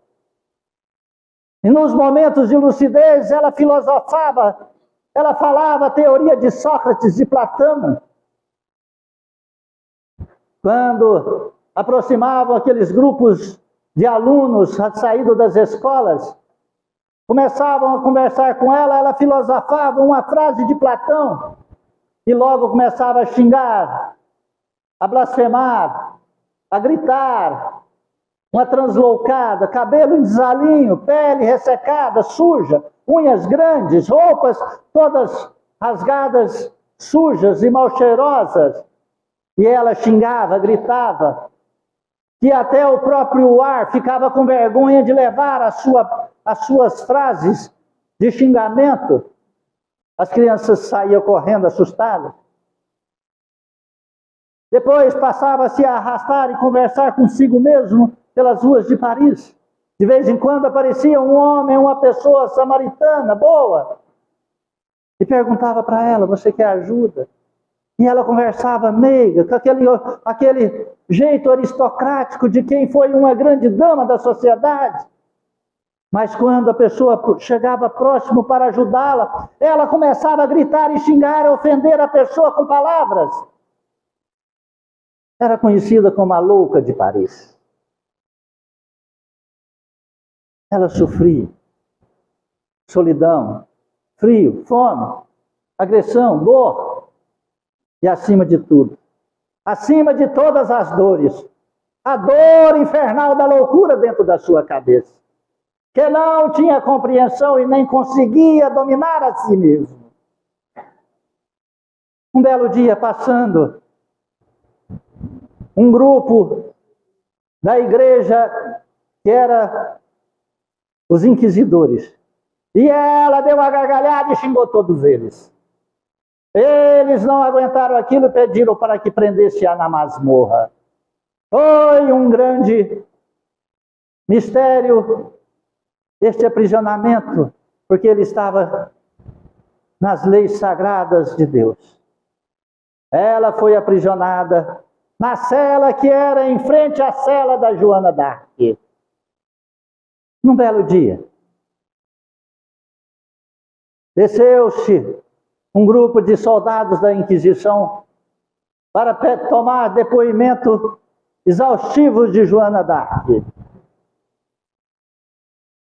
E nos momentos de lucidez ela filosofava, ela falava a teoria de Sócrates e Platão. Quando aproximavam aqueles grupos de alunos saídos das escolas, começavam a conversar com ela, ela filosofava uma frase de Platão e logo começava a xingar, a blasfemar, a gritar, uma translocada, cabelo em desalinho, pele ressecada, suja, unhas grandes, roupas todas rasgadas, sujas e mal cheirosas. E ela xingava, gritava, que até o próprio ar ficava com vergonha de levar as suas frases de xingamento. As crianças saíam correndo assustadas. Depois passava a se arrastar e conversar consigo mesmo pelas ruas de Paris. De vez em quando aparecia um homem, uma pessoa samaritana, boa, e perguntava para ela: você quer ajuda? E ela conversava meiga, com aquele jeito aristocrático de quem foi uma grande dama da sociedade. Mas quando a pessoa chegava próximo para ajudá-la, ela começava a gritar e xingar, a ofender a pessoa com palavras. Era conhecida como a louca de Paris. Ela sofria solidão, frio, fome, agressão, dor. E acima de tudo, acima de todas as dores, a dor infernal da loucura dentro da sua cabeça, que não tinha compreensão e nem conseguia dominar a si mesmo. Um belo dia passando, um grupo da igreja, que era os inquisidores, e ela deu uma gargalhada e xingou todos eles. Eles não aguentaram aquilo e pediram para que prendesse-a na masmorra. Foi um grande mistério este aprisionamento, porque ele estava nas leis sagradas de Deus. Ela foi aprisionada na cela que era em frente à cela da Joana d'Arc. Num belo dia, desceu-se um grupo de soldados da Inquisição para tomar depoimento exaustivo de Joana d'Arc.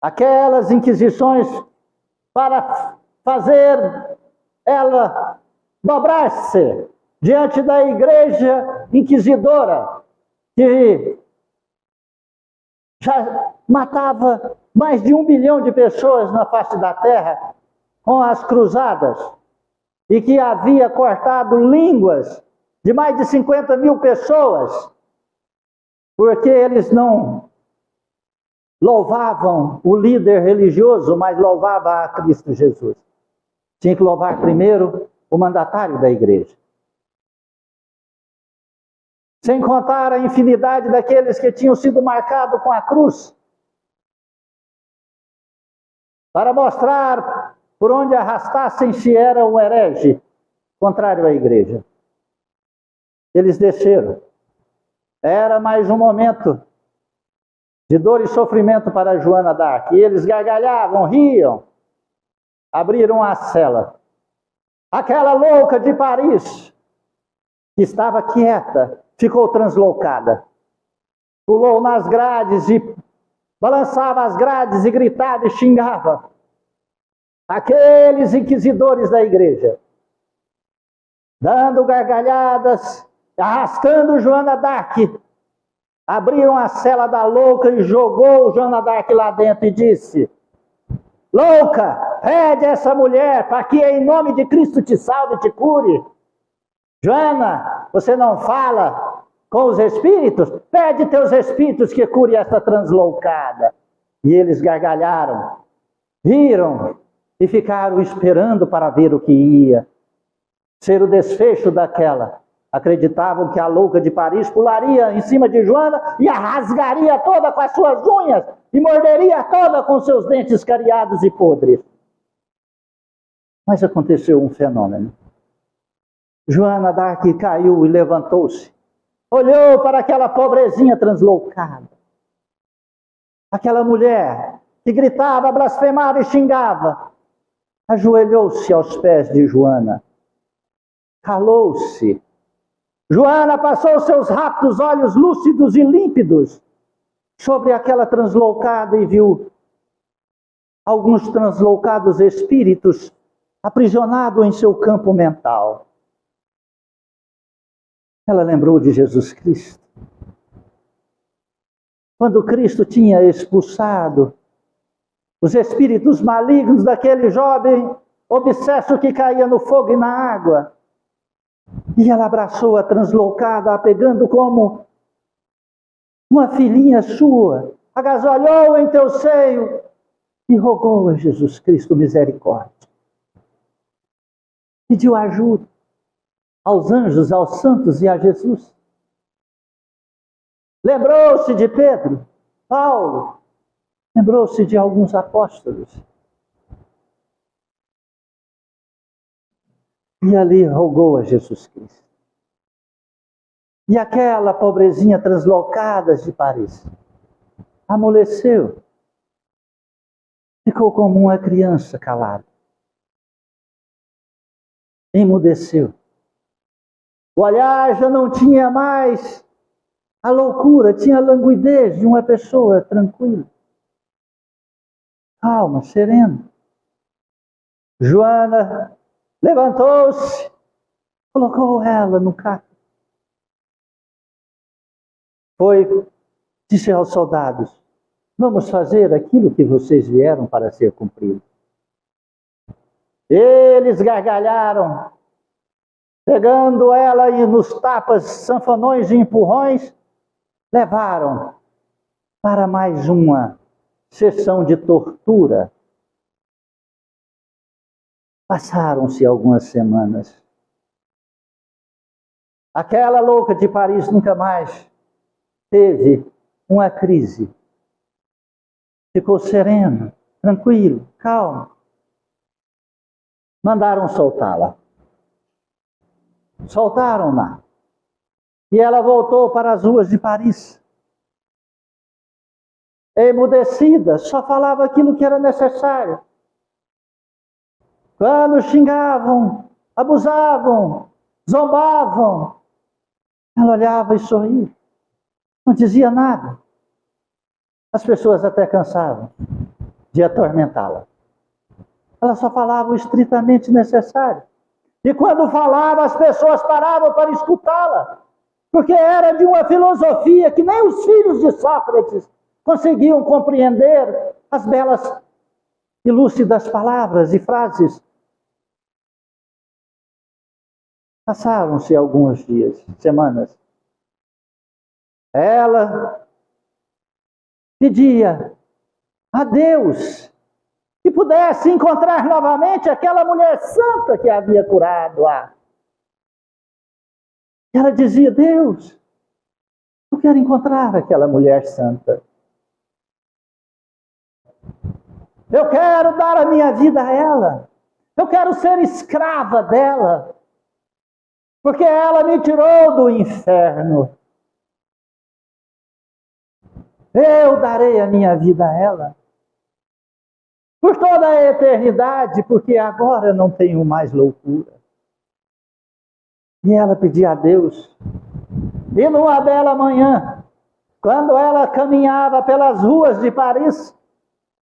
Aquelas inquisições para fazer ela dobrar-se diante da igreja inquisidora, que já matava mais de 1 bilhão de pessoas na face da terra com as cruzadas, e que havia cortado línguas de mais de 50 mil pessoas, porque eles não louvavam o líder religioso, mas louvavam a Cristo Jesus. Tinha que louvar primeiro o mandatário da igreja. Sem contar a infinidade daqueles que tinham sido marcados com a cruz, para mostrar por onde arrastassem se era um herege contrário à igreja. Eles desceram. Era mais um momento de dor e sofrimento para Joana d'Arc. E eles gargalhavam, riam, abriram a cela. Aquela louca de Paris, que estava quieta, ficou translocada. Pulou nas grades e balançava as grades e gritava e xingava aqueles inquisidores da igreja, dando gargalhadas, arrastando Joana d'Arc. Abriram a cela da louca e jogou Joana d'Arc lá dentro e disse: louca, pede essa mulher para que em nome de Cristo te salve e te cure. Joana, você não fala com os espíritos? Pede teus espíritos que cure essa translocada. E eles gargalharam, riram e ficaram esperando para ver o que ia ser o desfecho daquela Acreditavam que a louca de Paris pularia em cima de Joana e a rasgaria toda com as suas unhas e morderia toda com seus dentes cariados e podres. Mas aconteceu um fenômeno. Joana d'Arc caiu e levantou-se. Olhou para aquela pobrezinha translocada. Aquela mulher que gritava, blasfemava e xingava. Ajoelhou-se aos pés de Joana. Calou-se. Joana passou seus rápidos olhos lúcidos e límpidos sobre aquela translocada e viu alguns translocados espíritos aprisionados em seu campo mental. Ela lembrou de Jesus Cristo. Quando Cristo tinha expulsado os espíritos malignos daquele jovem obsesso que caía no fogo e na água. E ela abraçou a translocada, a pegando como uma filhinha sua, agasalhou em teu seio e rogou a Jesus Cristo misericórdia. Pediu ajuda aos anjos, aos santos e a Jesus. Lembrou-se de Pedro, Paulo, lembrou-se de alguns apóstolos. E ali rogou a Jesus Cristo. E aquela pobrezinha translocada de Paris amoleceu. Ficou como uma criança calada. Emudeceu. O olhar já não tinha mais a loucura, tinha a languidez de uma pessoa tranquila. Calma, serena. Joana levantou-se, colocou ela no carro. Disse aos soldados: vamos fazer aquilo que vocês vieram para ser cumprido. Eles gargalharam, pegando ela nos tapas, sanfonões e empurrões, levaram para mais uma sessão de tortura. Passaram-se algumas semanas. Aquela louca de Paris nunca mais teve uma crise. Ficou sereno, tranquilo, calmo. Mandaram soltá-la. Soltaram-na. E ela voltou para as ruas de Paris. Emudecida, só falava aquilo que era necessário. Quando xingavam, abusavam, zombavam, ela olhava e sorria. Não dizia nada. As pessoas até cansavam de atormentá-la. Ela só falava o estritamente necessário. E quando falava, as pessoas paravam para escutá-la. Porque era de uma filosofia que nem os filhos de Sócrates conseguiam compreender as belas e lúcidas palavras e frases. Passaram-se alguns dias, semanas. Ela pedia a Deus que pudesse encontrar novamente aquela mulher santa que havia curado. Ela dizia: Deus, eu quero encontrar aquela mulher santa. Eu quero dar a minha vida a ela. Eu quero ser escrava dela. Porque ela me tirou do inferno. Eu darei a minha vida a ela. Por toda a eternidade, porque agora eu não tenho mais loucura. E ela pedia a Deus. E numa bela manhã, quando ela caminhava pelas ruas de Paris,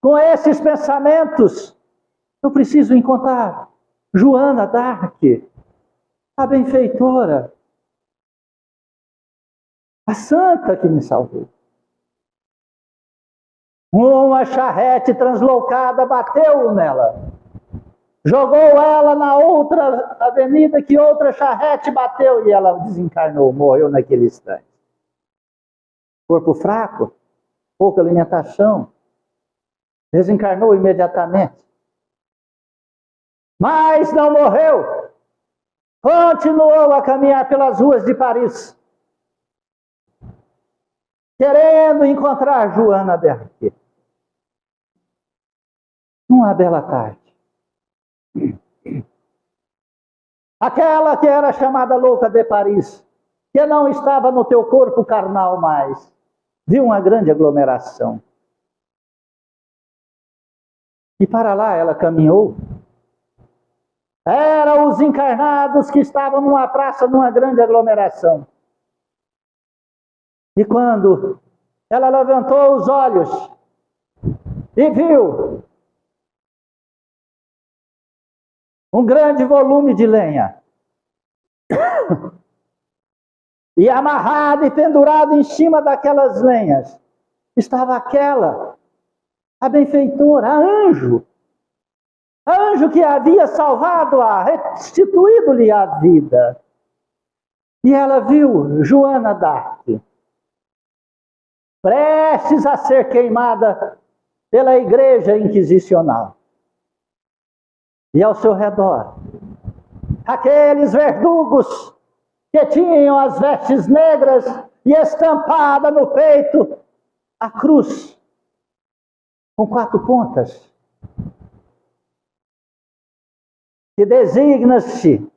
com esses pensamentos, eu preciso encontrar Joana d'Arc, a benfeitora, a santa que me salvou. Uma charrete translocada bateu nela. Jogou ela na outra avenida que outra charrete bateu e ela desencarnou, morreu naquele instante. Corpo fraco, pouca alimentação, desencarnou imediatamente. Mas não morreu. continuou a caminhar pelas ruas de Paris, querendo encontrar Joana d'Arc. Uma bela tarde, aquela que era chamada louca de Paris, que não estava no teu corpo carnal mais, viu uma grande aglomeração. E para lá ela caminhou. Eram os encarnados que estavam numa praça, numa grande aglomeração. E quando ela levantou os olhos e viu um grande volume de lenha, e amarrado e pendurado em cima daquelas lenhas, estava aquela, a benfeitora, a anjo que havia salvado-a, restituído-lhe a vida. E ela viu Joana d'Arc, prestes a ser queimada pela igreja inquisicional. E ao seu redor, aqueles verdugos que tinham as vestes negras e estampada no peito a cruz com 4 pontas, que designa-se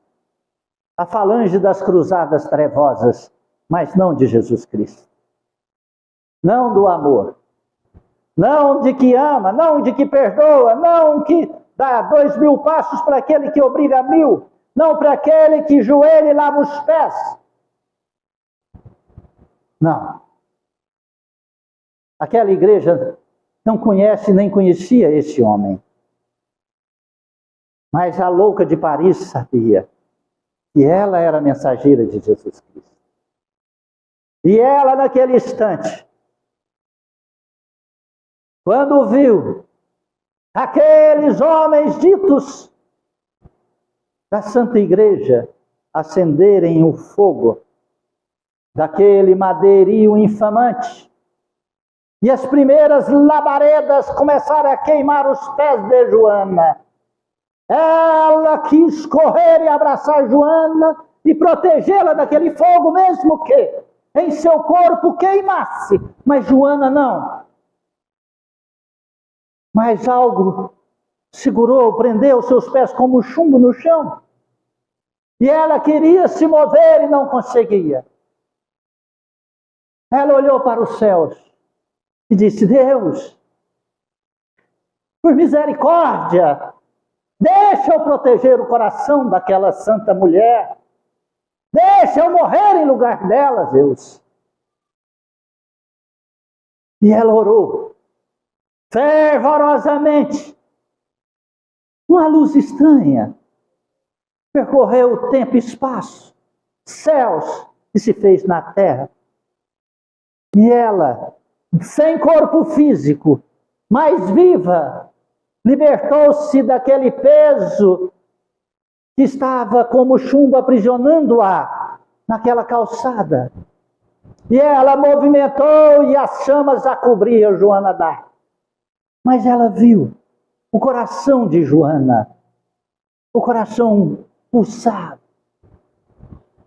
a falange das cruzadas trevosas, mas não de Jesus Cristo. Não do amor. Não de que ama, não de que perdoa, não que dá 2000 passos para aquele que obriga 1000, não para aquele que joelha e lava os pés. Não. Aquela igreja não conhece nem conhecia esse homem. Mas a louca de Paris sabia que ela era a mensageira de Jesus Cristo. E ela, naquele instante, quando viu aqueles homens ditos da Santa Igreja acenderem o fogo daquele madeirio infamante, e as primeiras labaredas começaram a queimar os pés de Joana, ela quis correr e abraçar Joana e protegê-la daquele fogo, mesmo que em seu corpo queimasse. Mas Joana não. Mas algo segurou, prendeu seus pés como chumbo no chão. E ela queria se mover e não conseguia. Ela olhou para os céus e disse: Deus, por misericórdia, deixa eu proteger o coração daquela santa mulher. Deixa eu morrer em lugar dela, Deus. E ela orou fervorosamente. Uma luz estranha percorreu o tempo e espaço, céus, e se fez na terra. E ela, sem corpo físico, mas viva, libertou-se daquele peso que estava como chumbo aprisionando-a naquela calçada. E ela movimentou e as chamas a cobriam Joana d'Arc. Mas ela viu o coração de Joana, o coração pulsado.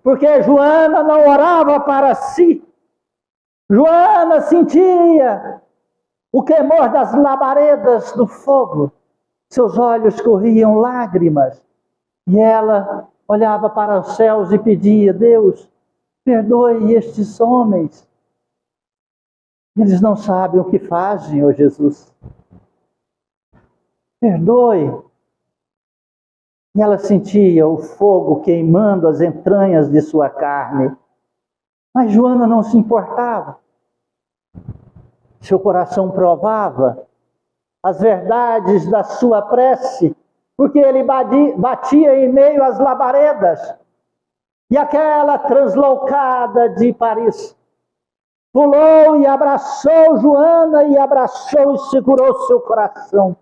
Porque Joana não orava para si. Joana sentia o queimor das labaredas do fogo. Seus olhos corriam lágrimas. E ela olhava para os céus e pedia: Deus, perdoe estes homens. Eles não sabem o que fazem, ó Jesus. Perdoe. E ela sentia o fogo queimando as entranhas de sua carne. Mas Joana não se importava. Seu coração provava as verdades da sua prece, porque ele batia em meio às labaredas. E aquela transloucada de Paris pulou e abraçou Joana, e abraçou e segurou seu coração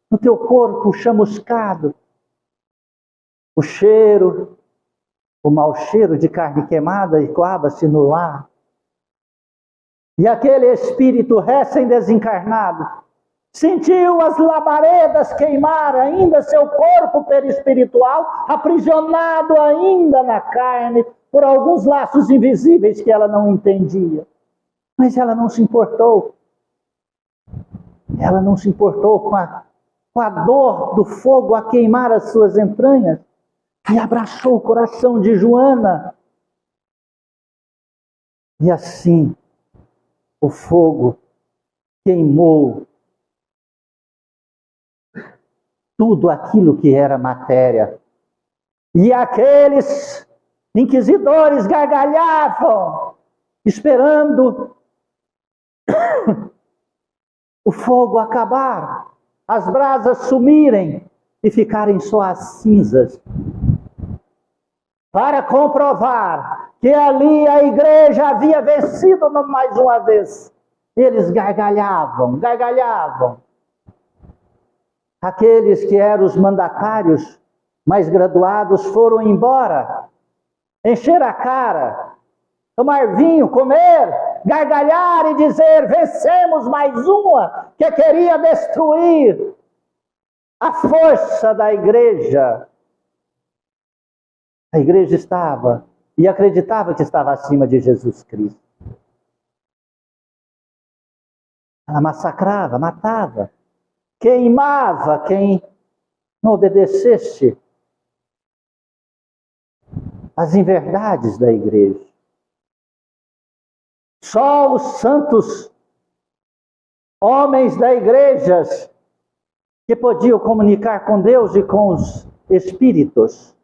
no teu corpo chamuscado. O cheiro, o mau cheiro de carne queimada ecoava-se no ar. E aquele espírito recém-desencarnado sentiu as labaredas queimar ainda seu corpo perispiritual, aprisionado ainda na carne, por alguns laços invisíveis que ela não entendia. Mas ela não se importou. Ela não se importou com a dor do fogo a queimar as suas entranhas, e abraçou o coração de Joana. E assim, o fogo queimou tudo aquilo que era matéria. E aqueles inquisidores gargalhavam, esperando o fogo acabar, as brasas sumirem e ficarem só as cinzas, para comprovar que ali a igreja havia vencido mais uma vez. Eles gargalhavam. Aqueles que eram os mandatários mais graduados foram embora, encher a cara, tomar vinho, comer, gargalhar e dizer: vencemos mais uma que queria destruir a força da igreja. A igreja estava e acreditava que estava acima de Jesus Cristo. Ela massacrava, matava, queimava quem não obedecesse às inverdades da igreja. Só os santos homens da igreja que podiam comunicar com Deus e com os espíritos.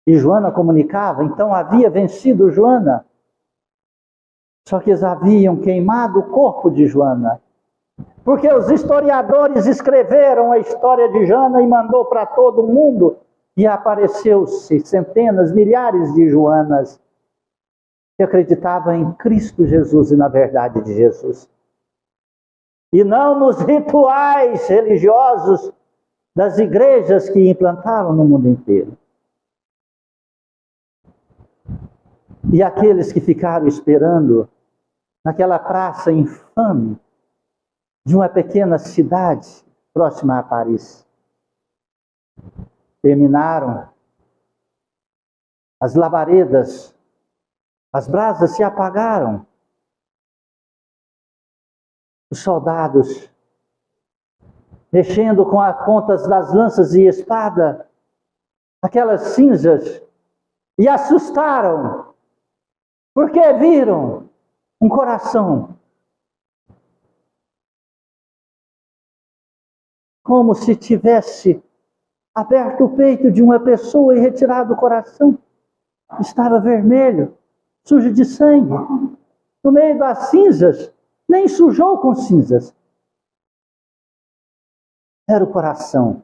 E Joana comunicava, então havia vencido Joana. Só que eles haviam queimado o corpo de Joana. Porque os historiadores escreveram a história de Joana e mandou para todo mundo. E apareceu-se centenas, milhares de Joanas que acreditavam em Cristo Jesus e na verdade de Jesus. E não nos rituais religiosos das igrejas que implantaram no mundo inteiro. E aqueles que ficaram esperando naquela praça infame de uma pequena cidade próxima a Paris, terminaram as labaredas, as brasas se apagaram. Os soldados, mexendo com as pontas das lanças e espada, aquelas cinzas, e assustaram, porque viram um coração como se tivesse aberto o peito de uma pessoa e retirado o coração. Estava vermelho, sujo de sangue. No meio das cinzas, nem sujou com cinzas. Era o coração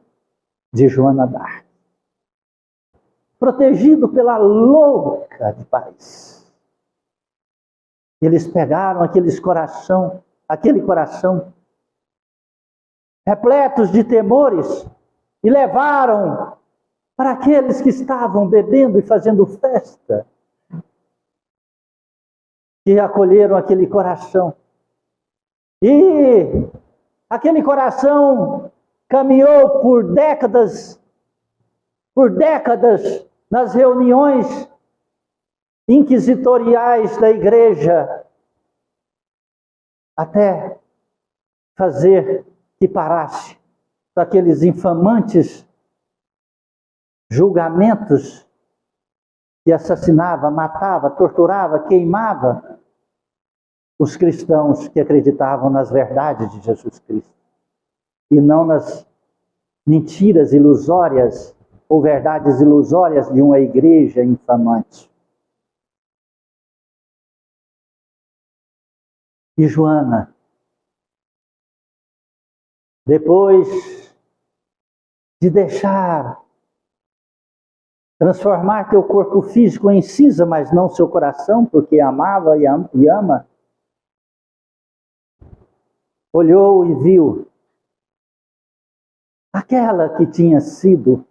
de Joana d'Arc, protegido pela louca de Paris. Eles pegaram aquele coração repletos de temores, e levaram para aqueles que estavam bebendo e fazendo festa, e acolheram aquele coração. E aquele coração caminhou por décadas nas reuniões inquisitoriais da igreja, até fazer que parasse com aqueles infamantes julgamentos que assassinava, matava, torturava, queimava os cristãos que acreditavam nas verdades de Jesus Cristo e não nas mentiras ilusórias ou verdades ilusórias de uma igreja infamante. E Joana, depois de deixar transformar teu corpo físico em cinza, mas não seu coração, porque amava e ama, olhou e viu aquela que tinha sido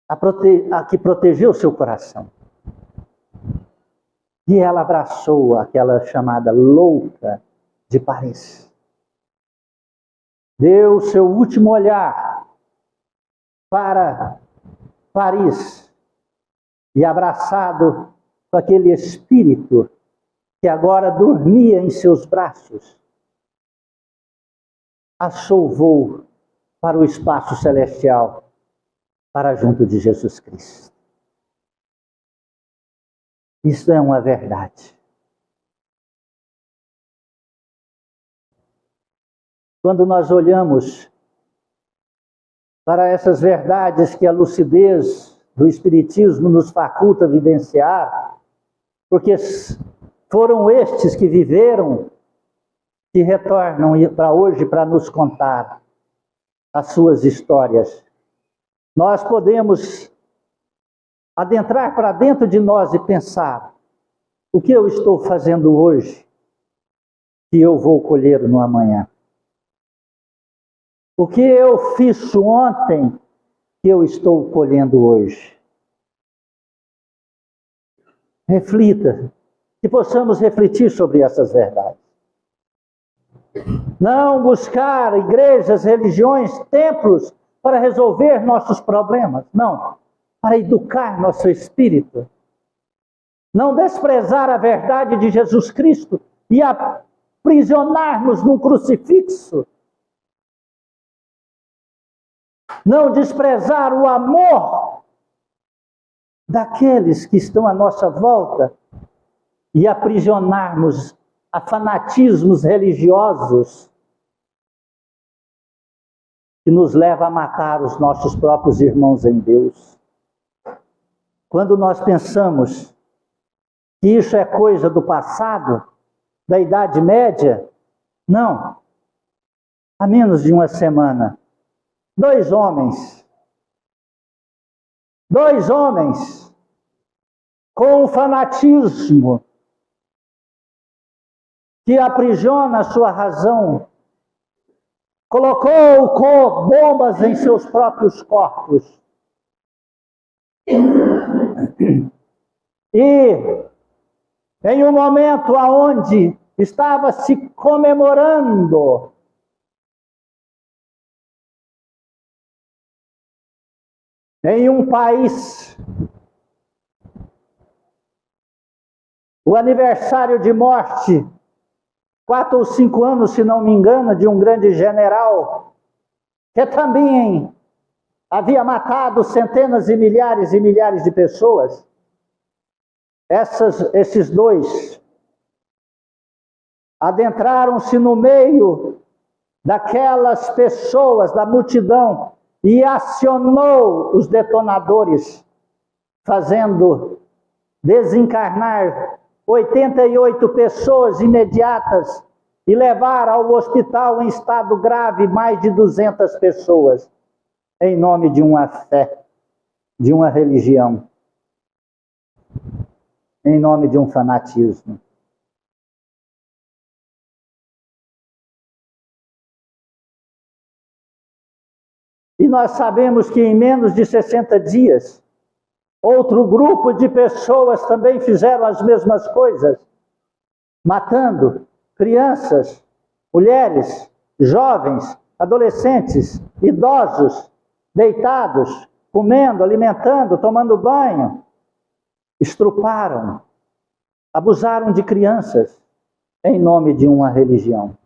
a que protegeu seu coração. E ela abraçou aquela chamada louca de Paris. deu o seu último olhar para Paris e, abraçado com aquele espírito que agora dormia em seus braços, achou voo para o espaço celestial, para junto de Jesus Cristo. Isso é uma verdade. Quando nós olhamos para essas verdades que a lucidez do Espiritismo nos faculta vivenciar, porque foram estes que viveram, que retornam para hoje para nos contar as suas histórias. Nós podemos adentrar para dentro de nós e pensar: o que eu estou fazendo hoje que eu vou colher no amanhã? O que eu fiz ontem que eu estou colhendo hoje? Reflita, que possamos refletir sobre essas verdades. Não buscar igrejas, religiões, templos para resolver nossos problemas. Não, para educar nosso espírito. Não desprezar a verdade de Jesus Cristo e aprisionarmos num crucifixo. Não desprezar o amor daqueles que estão à nossa volta e aprisionarmos a fanatismos religiosos que nos leva a matar os nossos próprios irmãos em Deus. Quando nós pensamos que isso é coisa do passado, da Idade Média, não. Há menos de uma semana, dois homens com um fanatismo que aprisiona a sua razão, colocou bombas em seus próprios corpos. E em um momento onde estava se comemorando em um país o aniversário de morte, 4 ou 5 anos, se não me engano, de um grande general, que também havia matado centenas e milhares de pessoas. Esses dois adentraram-se no meio daquelas pessoas, da multidão, e acionou os detonadores, fazendo desencarnar 88 pessoas imediatas e levar ao hospital em estado grave mais de 200 pessoas, em nome de uma fé, de uma religião, em nome de um fanatismo. E nós sabemos que em menos de 60 dias, outro grupo de pessoas também fizeram as mesmas coisas, matando crianças, mulheres, jovens, adolescentes, idosos, deitados, comendo, alimentando, tomando banho. Estruparam, abusaram de crianças em nome de uma religião,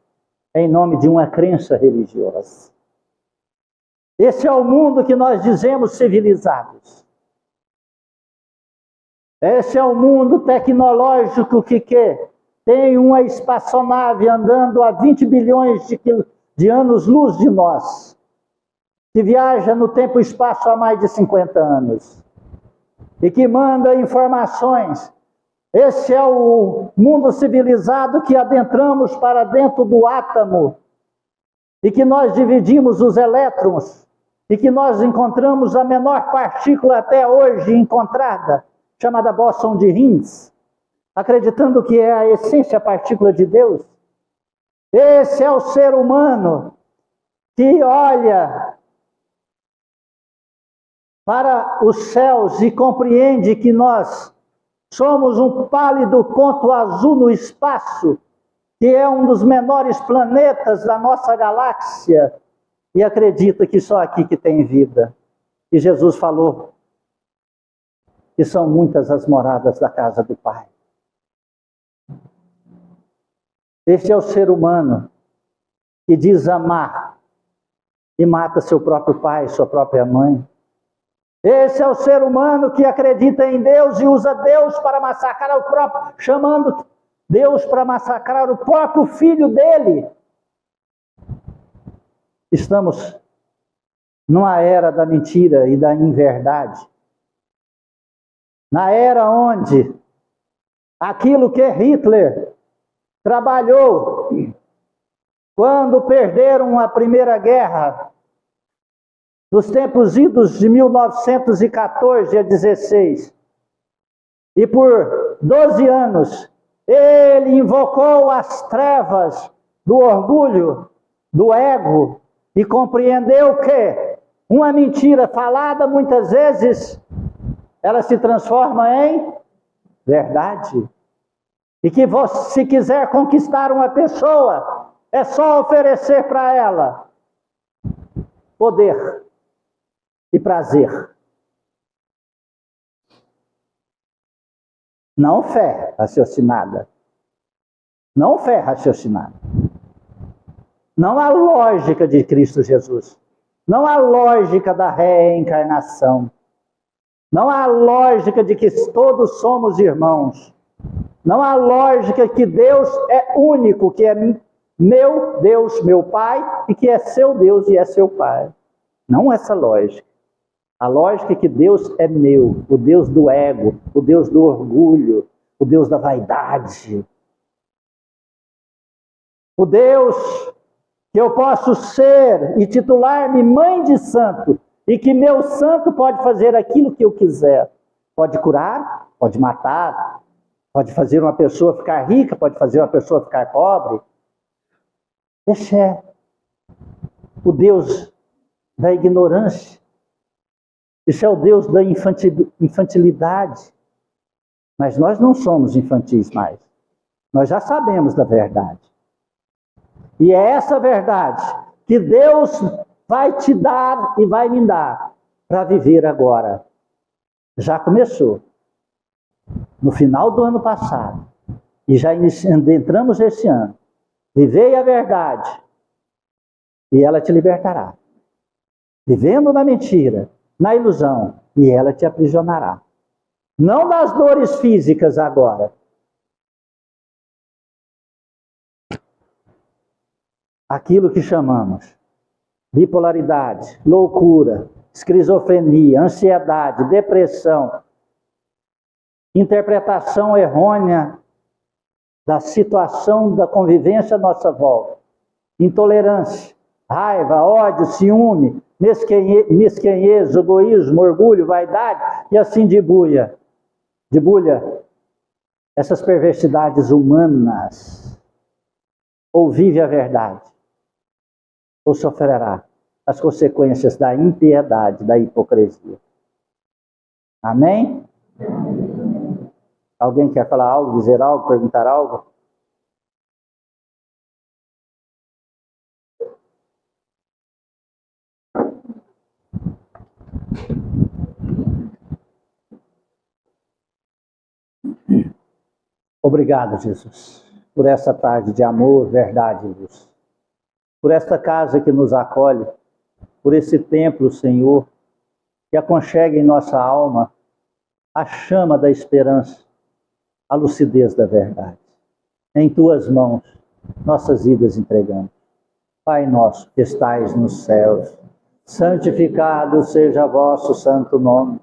em nome de uma crença religiosa. Esse é o mundo que nós dizemos civilizados. Esse é o mundo tecnológico que tem uma espaçonave andando a 20 bilhões de anos-luz de nós, que viaja no tempo e espaço há mais de 50 anos, e que manda informações. Esse é o mundo civilizado que adentramos para dentro do átomo, e que nós dividimos os elétrons, e que nós encontramos a menor partícula até hoje encontrada, chamada bóson de Higgs, acreditando que é a essência, a partícula de Deus. Esse é o ser humano que olha para os céus e compreende que nós somos um pálido ponto azul no espaço, que é um dos menores planetas da nossa galáxia, e acredita que só aqui que tem vida. E Jesus falou que são muitas as moradas da casa do Pai. Este é o ser humano que diz amar e mata seu próprio pai, sua própria mãe. Esse é o ser humano que acredita em Deus e usa Deus para massacrar o próprio, chamando Deus para massacrar o próprio filho dele. Estamos numa era da mentira e da inverdade. Na era onde aquilo que Hitler trabalhou quando perderam a Primeira Guerra, nos tempos idos de 1914 a 16, e por 12 anos, ele invocou as trevas do orgulho, do ego, e compreendeu que uma mentira falada muitas vezes, ela se transforma em verdade. E que você, se quiser conquistar uma pessoa, é só oferecer para ela poder e prazer. Não fé raciocinada. Não fé raciocinada. Não a lógica de Cristo Jesus. Não a lógica da reencarnação. Não a lógica de que todos somos irmãos. Não a lógica que Deus é único, que é meu Deus, meu Pai, e que é seu Deus e é seu Pai. Não essa lógica. A lógica é que Deus é meu, o Deus do ego, o Deus do orgulho, o Deus da vaidade. O Deus que eu posso ser e titular-me mãe de santo, e que meu santo pode fazer aquilo que eu quiser. Pode curar, pode matar, pode fazer uma pessoa ficar rica, pode fazer uma pessoa ficar pobre. Esse é o Deus da ignorância. Esse é o Deus da infantilidade. Mas nós não somos infantis mais. Nós já sabemos da verdade. E é essa verdade que Deus vai te dar e vai me dar para viver agora. Já começou. No final do ano passado. E já entramos esse ano. Vivei a verdade. E ela te libertará. Vivendo na mentira, na ilusão, e ela te aprisionará. Não das dores físicas agora. Aquilo que chamamos bipolaridade, loucura, esquizofrenia, ansiedade, depressão, interpretação errônea da situação da convivência à nossa volta, intolerância, raiva, ódio, ciúme, mesquinhez, egoísmo, orgulho, vaidade e assim debulha essas perversidades humanas. Ou vive a verdade, ou sofrerá as consequências da impiedade, da hipocrisia. Amém? Alguém quer falar algo, dizer algo, perguntar algo? Obrigado, Jesus, por essa tarde de amor, verdade e luz. Por esta casa que nos acolhe, por esse templo, Senhor, que aconchega em nossa alma a chama da esperança, a lucidez da verdade. Em tuas mãos, nossas vidas entregamos. Pai nosso que estais nos céus, santificado seja vosso santo nome.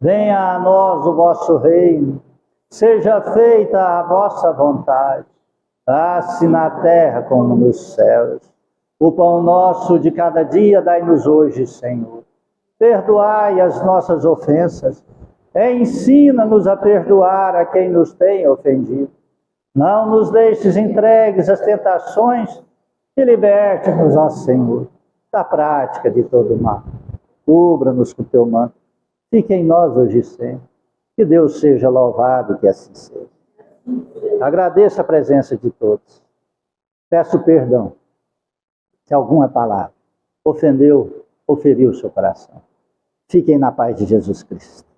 Venha a nós o vosso reino. Seja feita a vossa vontade, assim na terra como nos céus. O pão nosso de cada dia dai-nos hoje, Senhor. Perdoai as nossas ofensas, ensina-nos a perdoar a quem nos tem ofendido. Não nos deixes entregues às tentações e liberte-nos, ó Senhor, da prática de todo mal. Cubra-nos com teu manto. Fique em nós hoje e sempre. Que Deus seja louvado, que assim seja. Agradeço a presença de todos. Peço perdão se alguma palavra ofendeu ou feriu o seu coração. Fiquem na paz de Jesus Cristo.